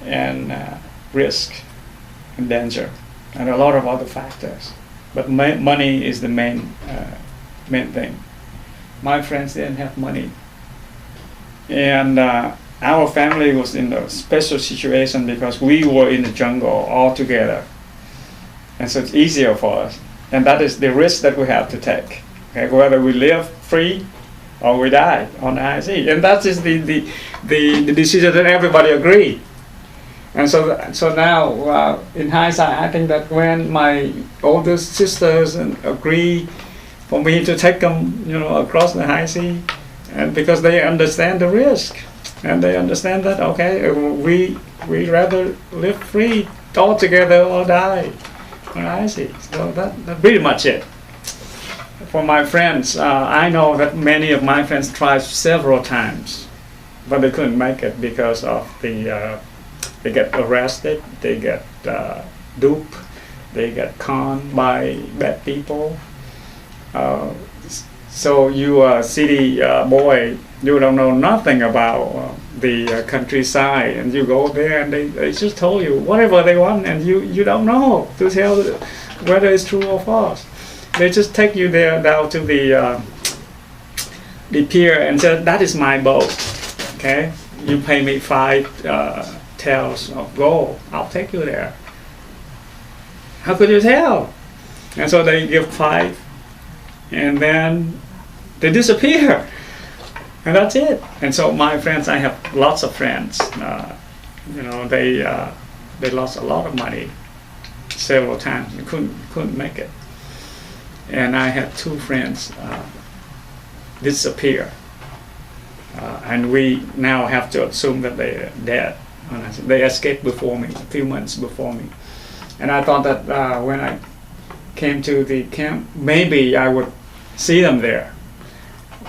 and risk and danger and a lot of other factors. But money is the main thing. My friends didn't have money, and our family was in a special situation because we were in the jungle all together, and so it's easier for us. And that is the risk that we have to take. Okay, whether we live free or we die on the high sea, and that is the decision that everybody agreed. And so now, in hindsight, I think that when my older sisters agree for me to take them, across the high sea, and because they understand the risk, and they understand that we rather live free all together or die on the high sea. So that's pretty much it. For my friends, I know that many of my friends tried several times, but they couldn't make it because of they get arrested, they get duped, they get conned by bad people. So you a city boy, you don't know nothing about the countryside, and you go there and they just told you whatever they want, and you don't know to tell whether it's true or false. They just take you there down to the pier and say, that is my boat, okay? You pay me 5 taels of gold, I'll take you there. How could you tell? And so they give 5, and then they disappear, and that's it. And so my friends, I have lots of friends. They lost a lot of money several times and couldn't make it. And I had 2 friends disappear, and we now have to assume that they are dead. They escaped before me, a few months before me. And I thought that when I came to the camp, maybe I would see them there.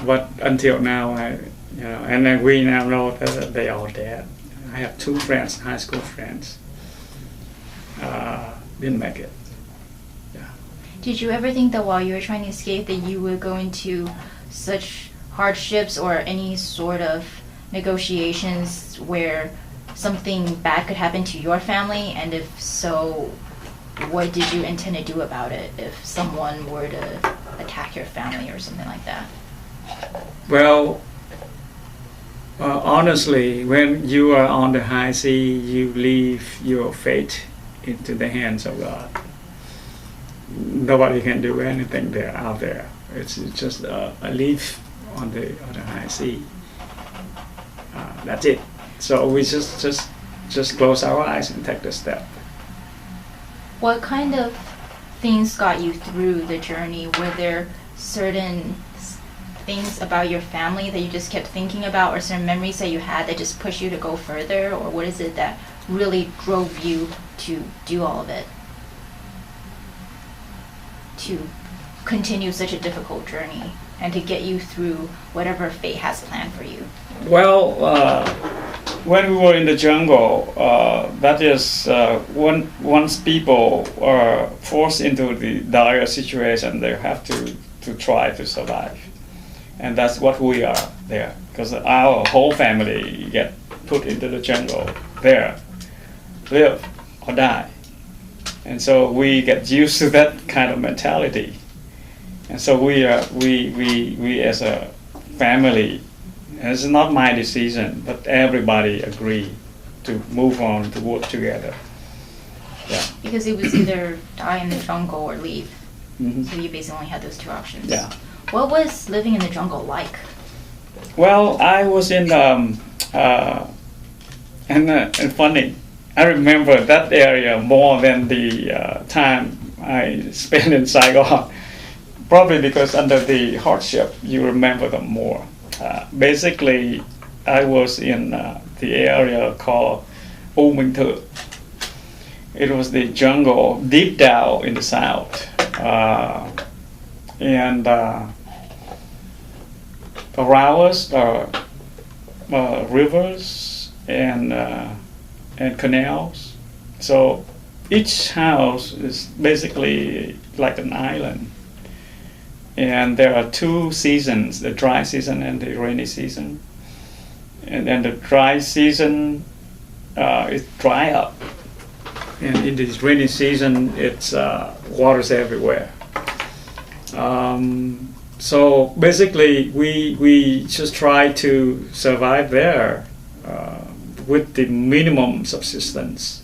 But until now, and then we now know that they are dead. I have 2 friends, high school friends, didn't make it. Yeah. Did you ever think that while you were trying to escape that you would go into such hardships or any sort of negotiations where something bad could happen to your family? And if so, what did you intend to do about it if someone were to attack your family or something like that? Well, honestly, when you are on the high sea, you leave your fate into the hands of God. Nobody can do anything out there. It's just a leaf on the high sea. That's it. So we just close our eyes and take the step. What kind of things got you through the journey? Were there certain things about your family that you just kept thinking about, or certain memories that you had that just pushed you to go further, or what is it that really drove you to do all of it, to continue such a difficult journey and to get you through whatever fate has planned for you? Well, when we were in the jungle, that is once people are forced into the dire situation, they have to try to survive. and that's what we are there, because our whole family get put into the jungle there, live or die. And so we get used to that kind of mentality. And so we as a family, and it's not my decision, but everybody agree to move on, to work together. Yeah. Because it was either die in the jungle or leave. Mm-hmm. So you basically only had those two options. Yeah. What was living in the jungle like? Well, I was in and funny, I remember that area more than the time I spent in Saigon. Probably because under the hardship, you remember them more. Basically, I was in the area called U Minh Thượng. It was the jungle deep down in the south, and around us are rivers and canals. So each house is basically like an island. And there are two seasons, the dry season and the rainy season. And then the dry season is dry up. And in the rainy season, it's water's everywhere. So basically, we just try to survive there with the minimum subsistence.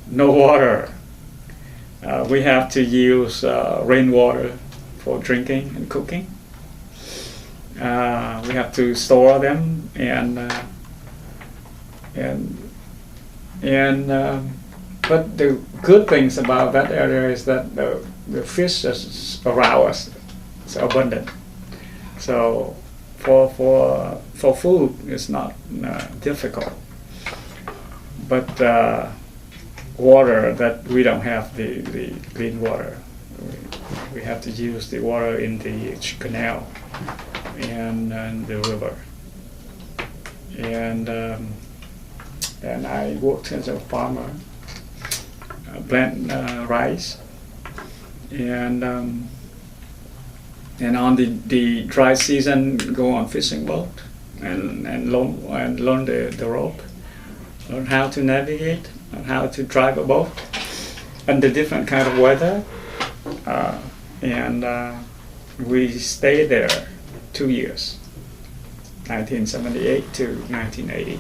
No water. We have to use rainwater for drinking and cooking. We have to store them but the good things about that area is that the fish is around us. It's abundant. So for food, it's not difficult. But water, that we don't have the clean water. We have to use the water in the canal and the river. And I worked as a farmer, plant rice, and on the dry season go on fishing boat and learn the rope, learn how to navigate, and how to drive a boat under different kind of weather, and we stayed there 2 years, 1978 to 1980.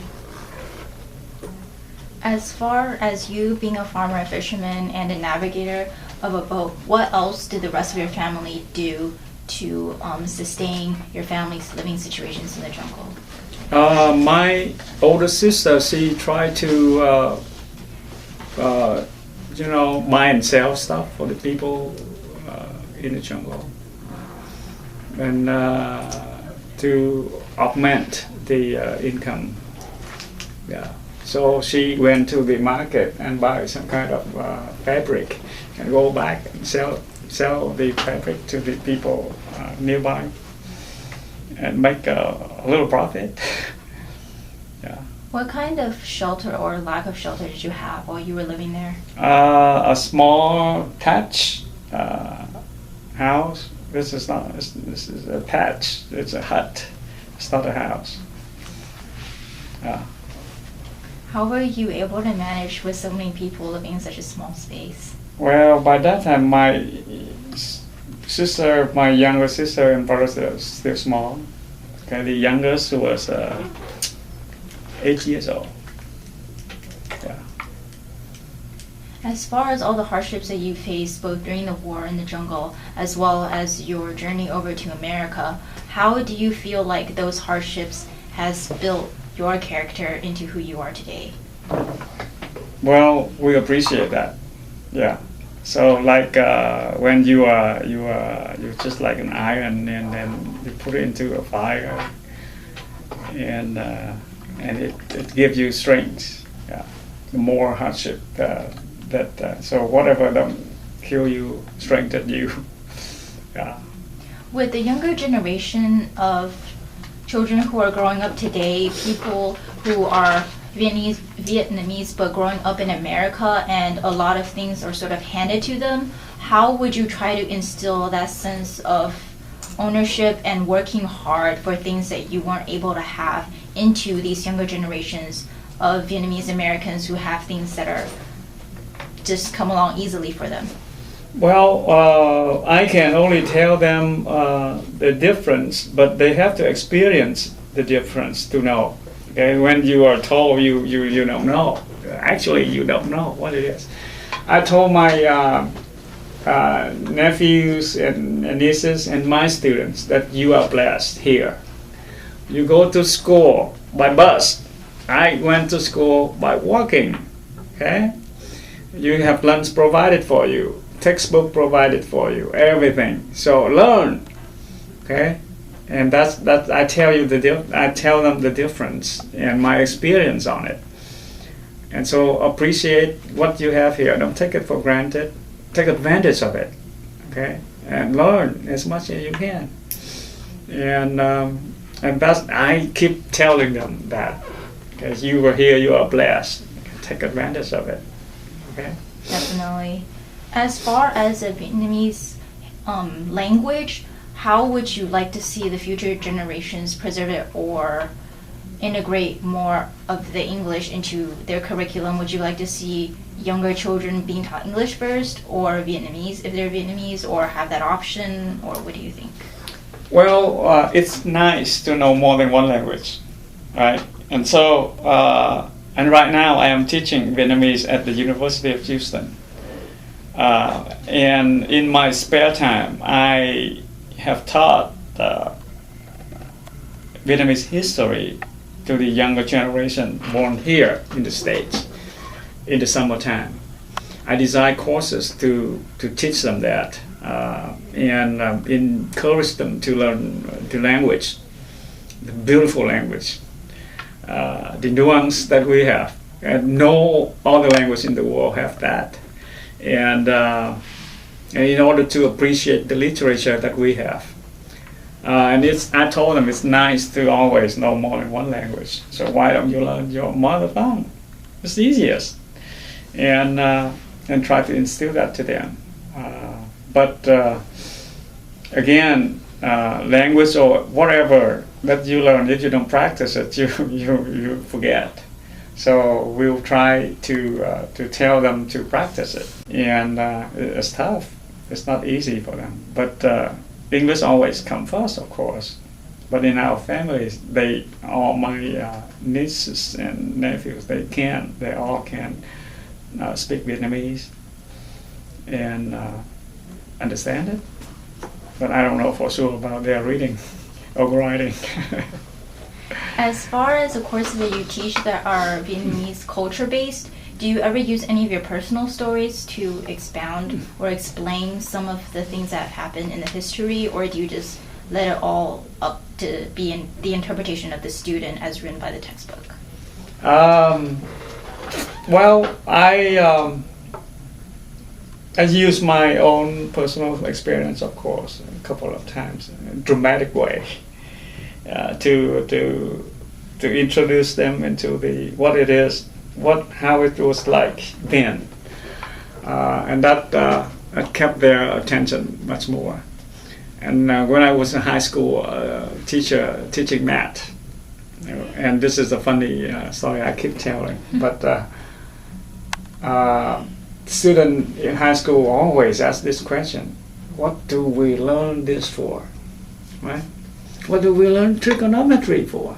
As far as you being a farmer, a fisherman, and a navigator of a boat, what else did the rest of your family do to sustain your family's living situations in the jungle? My older sister, she tried to buy and sell stuff for the people in the jungle, and to augment the income. Yeah. So she went to the market and buy some kind of fabric and go back and sell the fabric to the people nearby and make a little profit. Yeah. What kind of shelter or lack of shelter did you have while you were living there? A small thatch house. This is a thatch. It's a hut. It's not a house. How were you able to manage with so many people living in such a small space? Well, by that time, my younger sister and brothers were still small. Okay, the youngest was 8 years old. Yeah. As far as all the hardships that you faced both during the war in the jungle as well as your journey over to America, how do you feel like those hardships has built your character into who you are today? Well, we appreciate that. Yeah. So like when you're just like an iron, and then you put it into a fire, and it gives you strength. Yeah. The more hardship so whatever them kill you, strengthen you. Yeah. With the younger generation of children who are growing up today, people who are Vietnamese but growing up in America, and a lot of things are sort of handed to them, how would you try to instill that sense of ownership and working hard for things that you weren't able to have into these younger generations of Vietnamese Americans who have things that are just come along easily for them? Well, I can only tell them the difference, but they have to experience the difference to know. Okay, when you are told, you don't know. Actually, you don't know what it is. I told my nephews and nieces and my students that you are blessed here. You go to school by bus. I went to school by walking. Okay, you have lunch provided for you, textbook provided for you, everything. So learn. Okay, and that's I tell them the difference and my experience on it. And so appreciate what you have here. Don't take it for granted. Take advantage of it, okay? And learn as much as you can. And that's, I keep telling them that, because you were here, you are blessed. Take advantage of it, okay? Definitely. As far as the Vietnamese language, how would you like to see the future generations preserve it or integrate more of the English into their curriculum? Would you like to see younger children being taught English first or Vietnamese if they're Vietnamese, or have that option, or what do you think? Well, it's nice to know more than one language, right? And so, and right now I am teaching Vietnamese at the University of Houston. And in my spare time, I have taught Vietnamese history to the younger generation born here in the States in the summertime. I design courses to teach them that and encourage them to learn the language, the beautiful language, the nuance that we have. And no other language in the world have that. And in order to appreciate the literature that we have. And I told them it's nice to always know more than one language. So why don't you learn your mother tongue? It's the easiest. And try to instill that to them. But again, language or whatever that you learn, if you don't practice it, you forget. So we'll try to tell them to practice it. And it's tough. It's not easy for them. But English always comes first, of course. But in our families, all my nieces and nephews, they all can speak Vietnamese and understand it. But I don't know for sure about their reading or writing. As far as the courses that you teach that are Vietnamese culture-based, do you ever use any of your personal stories to expound or explain some of the things that have happened in the history, or do you just let it all up to be in the interpretation of the student as written by the textbook? Well, I use my own personal experience, of course, a couple of times in a dramatic way to introduce them into what it is, how it was like then, and that kept their attention much more. And when I was in high school, teacher teaching math, and this is a funny story I keep telling, but student in high school always ask this question: what do we learn this for? Right? What do we learn trigonometry for?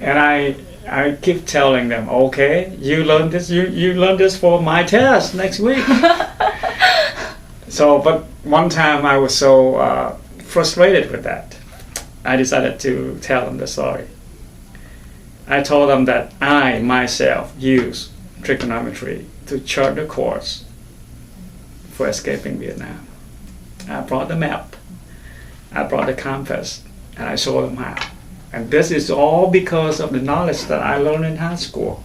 And I keep telling them, okay, you learn this. You learn this for my test next week. So, but one time I was so frustrated with that, I decided to tell them the story. I told them that I myself use trigonometry to chart the course for escaping Vietnam. I brought the map, I brought the compass, and I showed them how. And this is all because of the knowledge that I learned in high school.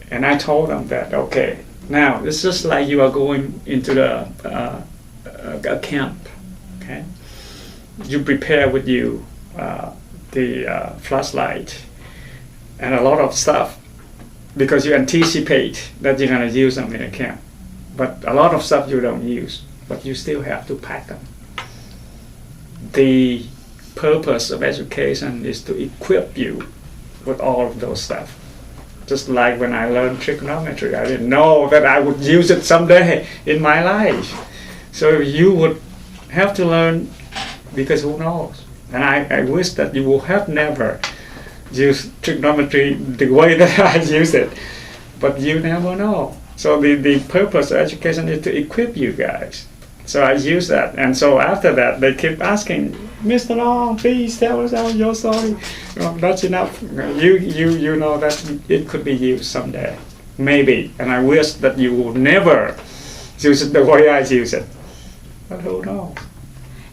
And I told them that, okay, now it's just like you are going into a camp, okay? You prepare with you the flashlight and a lot of stuff because you anticipate that you're going to use them in a camp. But a lot of stuff you don't use, but you still have to pack them. the purpose of education is to equip you with all of those stuff. Just like when I learned trigonometry, I didn't know that I would use it someday in my life. So you would have to learn, because who knows? And I wish that you would have never used trigonometry the way that I use it, but you never know. So the purpose of education is to equip you guys. So I use that, and so after that they keep asking, Mr. Nông, please tell us your story. That's enough. You know that it could be used someday, maybe. And I wish that you would never use it the way I use it. But who knows?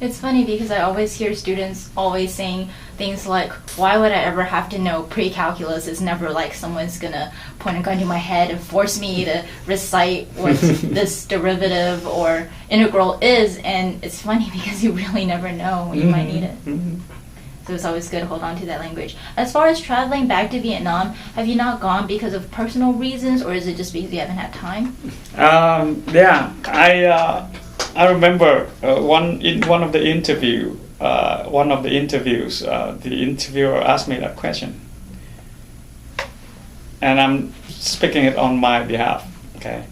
It's funny because I always hear students always saying things like, why would I ever have to know pre-calculus? It's never like someone's going to point a gun to my head and force me to recite what this derivative or integral is. And it's funny because you really never know when you might need it. So it's always good to hold on to that language. As far as traveling back to Vietnam, have you not gone because of personal reasons, or is it just because you haven't had time? Yeah, I remember in one of the interviews, the interviewer asked me that question, and I'm speaking it on my behalf. Okay,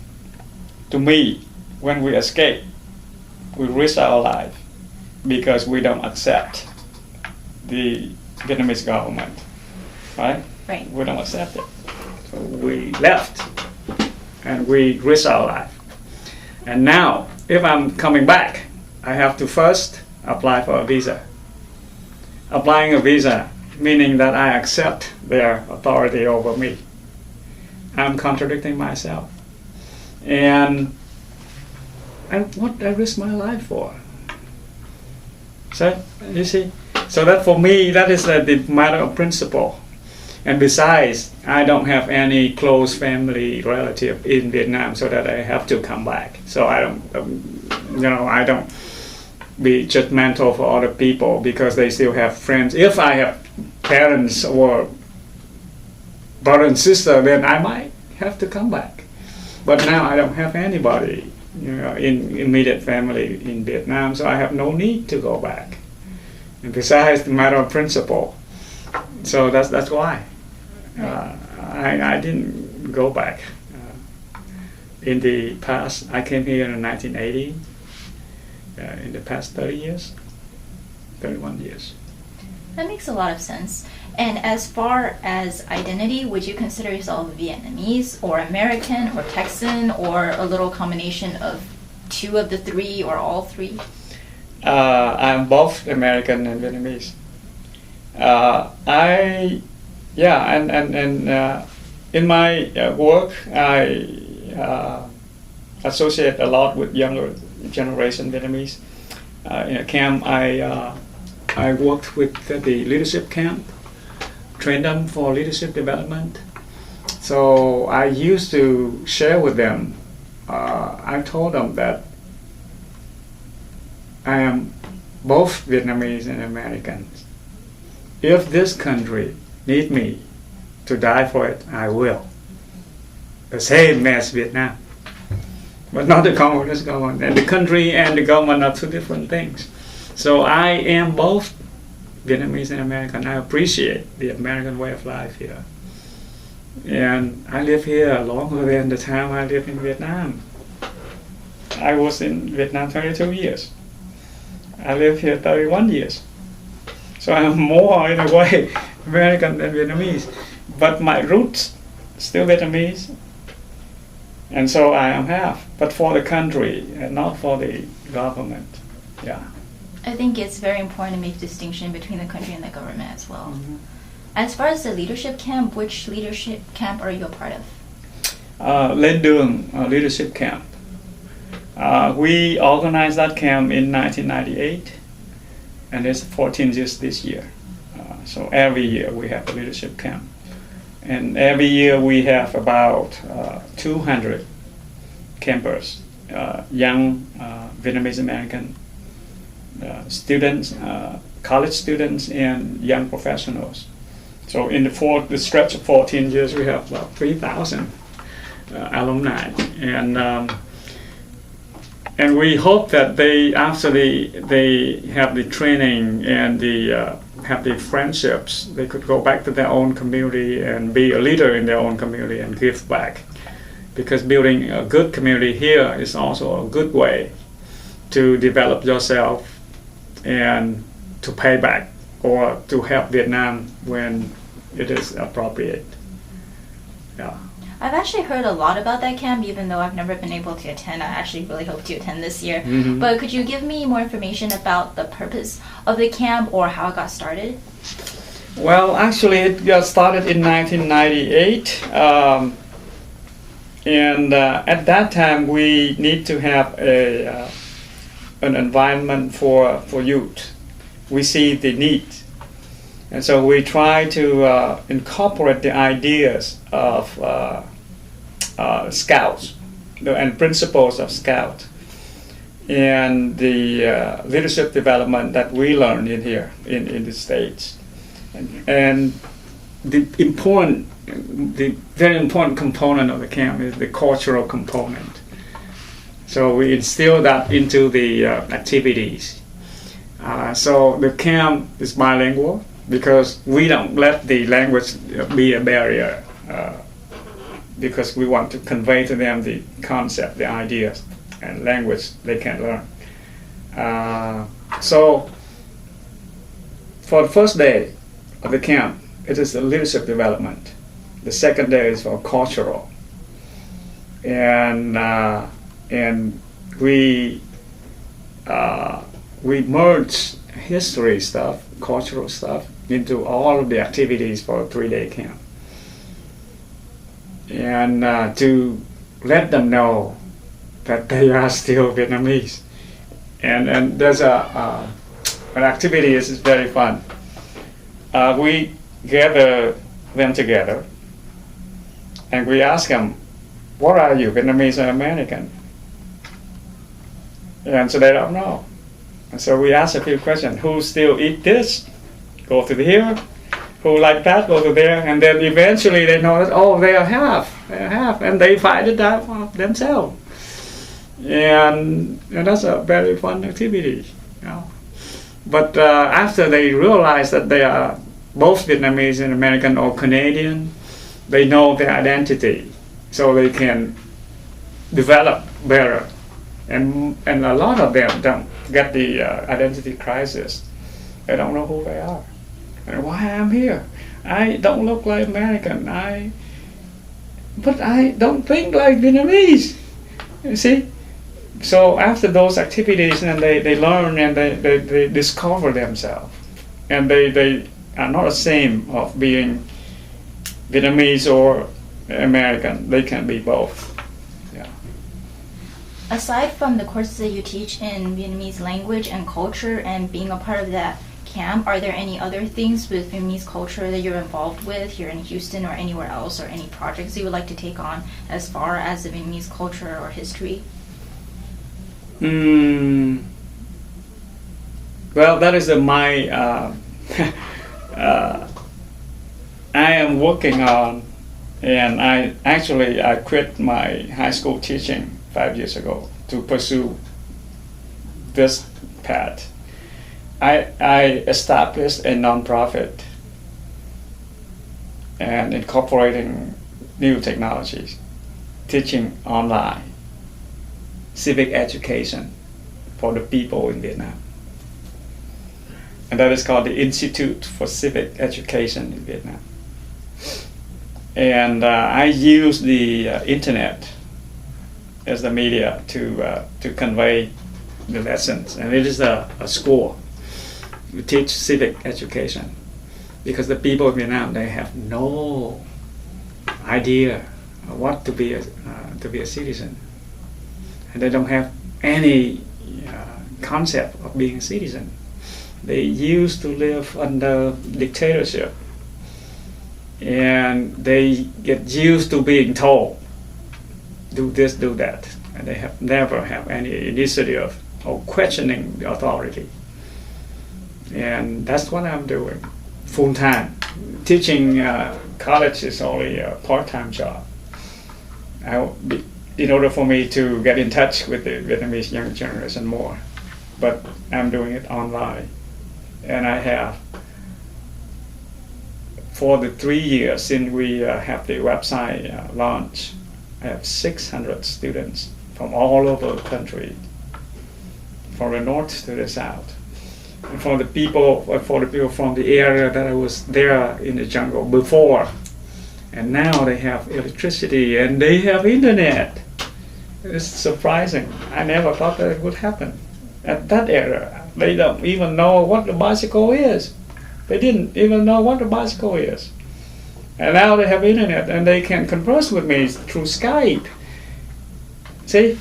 to me, when we escape, we risk our life because we don't accept the Vietnamese government, right? Right. We don't accept it, so we left, and we risk our life. And now, if I'm coming back, I have to first apply for a visa. Applying a visa, meaning that I accept their authority over me. I'm contradicting myself. And what I risk my life for? So, you see? So that for me, that is the matter of principle. And besides, I don't have any close family relative in Vietnam, so that I have to come back. So I don't, I don't be judgmental for other people because they still have friends. If I have parents or brother and sister, then I might have to come back. But now I don't have anybody, in immediate family in Vietnam, so I have no need to go back. And besides, the matter of principle. So that's why I didn't go back. In the past, I came here in 1980. In the past 31 years. That makes a lot of sense. And as far as identity, would you consider yourself Vietnamese or American or Texan or a little combination of two of the three or all three? I'm both American and Vietnamese. In my work, I associate a lot with younger generation Vietnamese. In a camp, I worked with the leadership camp, trained them for leadership development. So I used to share with them. I told them that I am both Vietnamese and Americans. If this country needs me to die for it, I will. The same as Vietnam. But not the communist government. And the country and the government are two different things. So I am both Vietnamese and American. I appreciate the American way of life here. And I live here longer than the time I lived in Vietnam. I was in Vietnam 22 years. I lived here 31 years. So I'm more, in a way, American than Vietnamese. But my roots still Vietnamese. And so I am half, but for the country and not for the government. Yeah. I think it's very important to make a distinction between the country and the government as well. Mm-hmm. As far as the leadership camp, which leadership camp are you a part of? Lên Đường leadership camp. We organized that camp in 1998, and it's 14 years this year. So every year we have a leadership camp. And every year we have about 200 campers, young Vietnamese American students, college students, and young professionals. So in the stretch of 14 years, we have about 3,000 alumni. And And we hope that after they have the training and have the friendships, they could go back to their own community and be a leader in their own community and give back. Because building a good community here is also a good way to develop yourself and to pay back or to help Vietnam when it is appropriate. Yeah. I've actually heard a lot about that camp, even though I've never been able to attend. I actually really hope to attend this year. Mm-hmm. But could you give me more information about the purpose of the camp or how it got started? Well, actually, it got started in 1998. And at that time, we need to have an environment for youth. We see the need. And so we try to incorporate the ideas of Scouts and principles of Scout and the leadership development that we learned in here in the States. And the very important component of the camp is the cultural component. So we instill that into the activities. So the camp is bilingual, because we don't let the language be a barrier, because we want to convey to them the concept, the ideas, and language they can learn. So for the first day of the camp, it is the leadership development. The second day is for cultural. And we merge history stuff, cultural stuff, into all of the activities for a 3-day camp. And to let them know that they are still Vietnamese. And there's an activity that is very fun. We gather them together and we ask them, what are you, Vietnamese or American? And so they don't know. And so we ask a few questions. Who still eat this? Go to here. Who like that? Go to there. And then eventually they know that, oh, they are half. They are half. And they find it out themselves. And that's a very fun activity. You know? But after they realize that they are both Vietnamese and American or Canadian, they know their identity. So they can develop better. And a lot of them don't get the identity crisis. They don't know who they are. And why I'm here. I don't look like American. But I don't think like Vietnamese. You see? So after those activities, and they learn and they discover themselves. And they are not ashamed of being Vietnamese or American. They can be both. Aside from the courses that you teach in Vietnamese language and culture and being a part of that camp, are there any other things with Vietnamese culture that you're involved with here in Houston or anywhere else, or any projects you would like to take on as far as the Vietnamese culture or history? Well, that is my I am working on, and I quit my high school teaching 5 years ago to pursue this path. I established a nonprofit and incorporating new technologies, teaching online, civic education for the people in Vietnam. And that is called the Institute for Civic Education in Vietnam. And I use the internet as the media to convey the lessons. And it is a school. We teach civic education because the people of Vietnam, they have no idea what to be a citizen, and they don't have any concept of being a citizen. They used to live under dictatorship, and they get used to being told, do this, do that, and they have never have any initiative or questioning the authority. And that's what I'm doing full time. Teaching college is only a part-time job. in order for me to get in touch with the Vietnamese young generation more. But I'm doing it online. And I have, for the 3 years since we have the website launch, I have 600 students from all over the country, from the north to the south. And for the people from the area that I was there in the jungle before. And now they have electricity and they have internet. It's surprising. I never thought that it would happen. At that area, they don't even know what the bicycle is. They didn't even know what a bicycle is. And now they have internet and they can converse with me through Skype. See?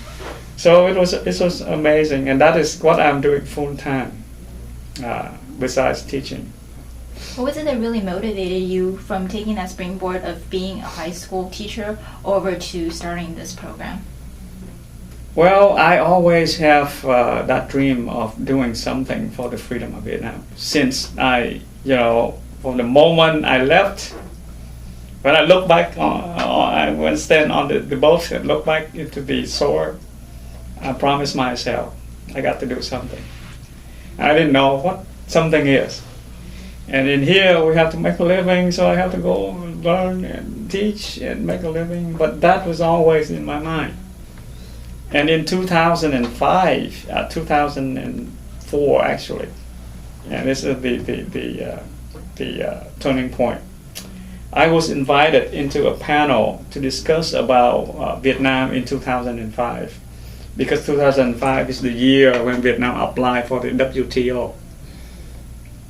So it was amazing, and that is what I'm doing full time, besides teaching. What was it that really motivated you from taking that springboard of being a high school teacher over to starting this program? Well, I always have that dream of doing something for the freedom of Vietnam. Since from the moment I left, when I look back, I went stand on the boat and look back into the shore, I promised myself I got to do something. I didn't know what something is. And in here we have to make a living, so I have to go and learn and teach and make a living. But that was always in my mind. And in 2005, 2004 actually, and this is the turning point, I was invited into a panel to discuss about Vietnam in 2005, because 2005 is the year when Vietnam applied for the WTO.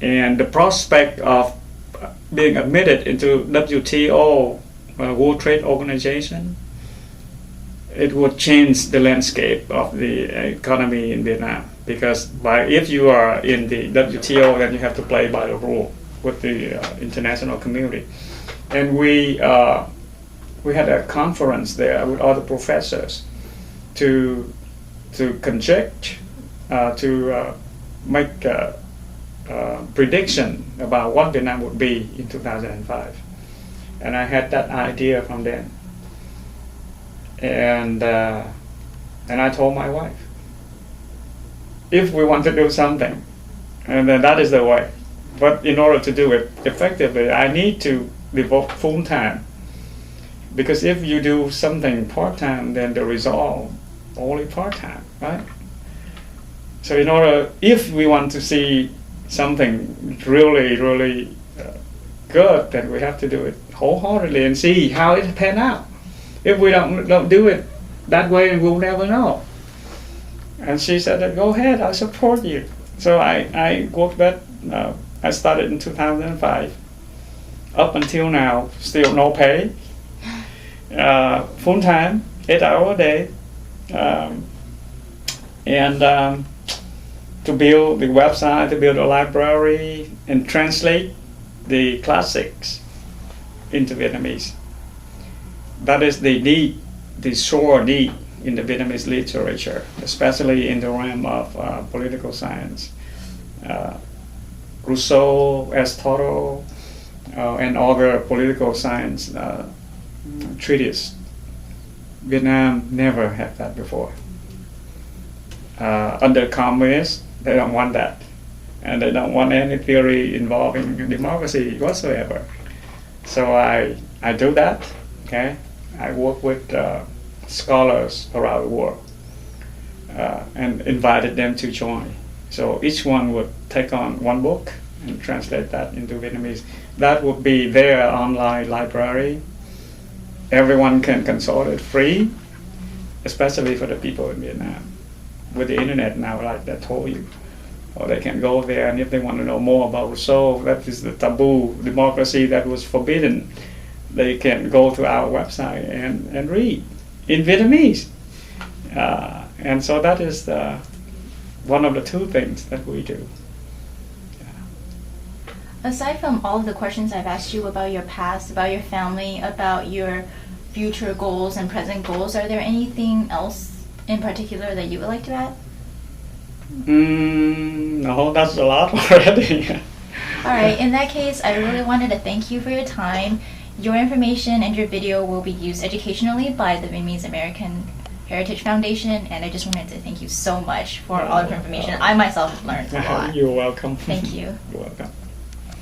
And the prospect of being admitted into WTO, World Trade Organization, it would change the landscape of the economy in Vietnam. Because if you are in the WTO, then you have to play by the rule with the international community. And we had a conference there with other professors to conject, to make prediction about what Vietnam would be in 2005. And I had that idea from then. And I told my wife, if we want to do something, and then that is the way. But in order to do it effectively, I need to devote full time. Because if you do something part-time, then the result only part-time, right? So if we want to see something really, really good, then we have to do it wholeheartedly and see how it pan out. If we don't do it that way, we'll never know. And she said, go ahead, I'll support you. So I worked that, I started in 2005. Up until now, still no pay, full time, 8 hours a day, and to build the website, to build a library, and translate the classics into Vietnamese. That is the need, the sore need in the Vietnamese literature, especially in the realm of political science. Rousseau, Aristotle, and other political science treatises. Vietnam never had that before. Under communists, they don't want that. And they don't want any theory involving democracy whatsoever. So I do that, okay? I work with scholars around the world and invited them to join. So each one would take on one book and translate that into Vietnamese. That would be their online library. Everyone can consult it free, especially for the people in Vietnam. With the internet now, like I told you, or they can go there, and if they want to know more about Rousseau, that is the taboo democracy that was forbidden, they can go to our website and read in Vietnamese. And so that is one of the two things that we do. Aside from all of the questions I've asked you about your past, about your family, about your future goals and present goals, are there anything else in particular that you would like to add? No, that's a lot already. All right, in that case, I really wanted to thank you for your time. Your information and your video will be used educationally by the Vietnamese American Heritage Foundation, and I just wanted to thank you so much for all of your information. I myself have learned a lot. You're welcome. Thank you. You're welcome.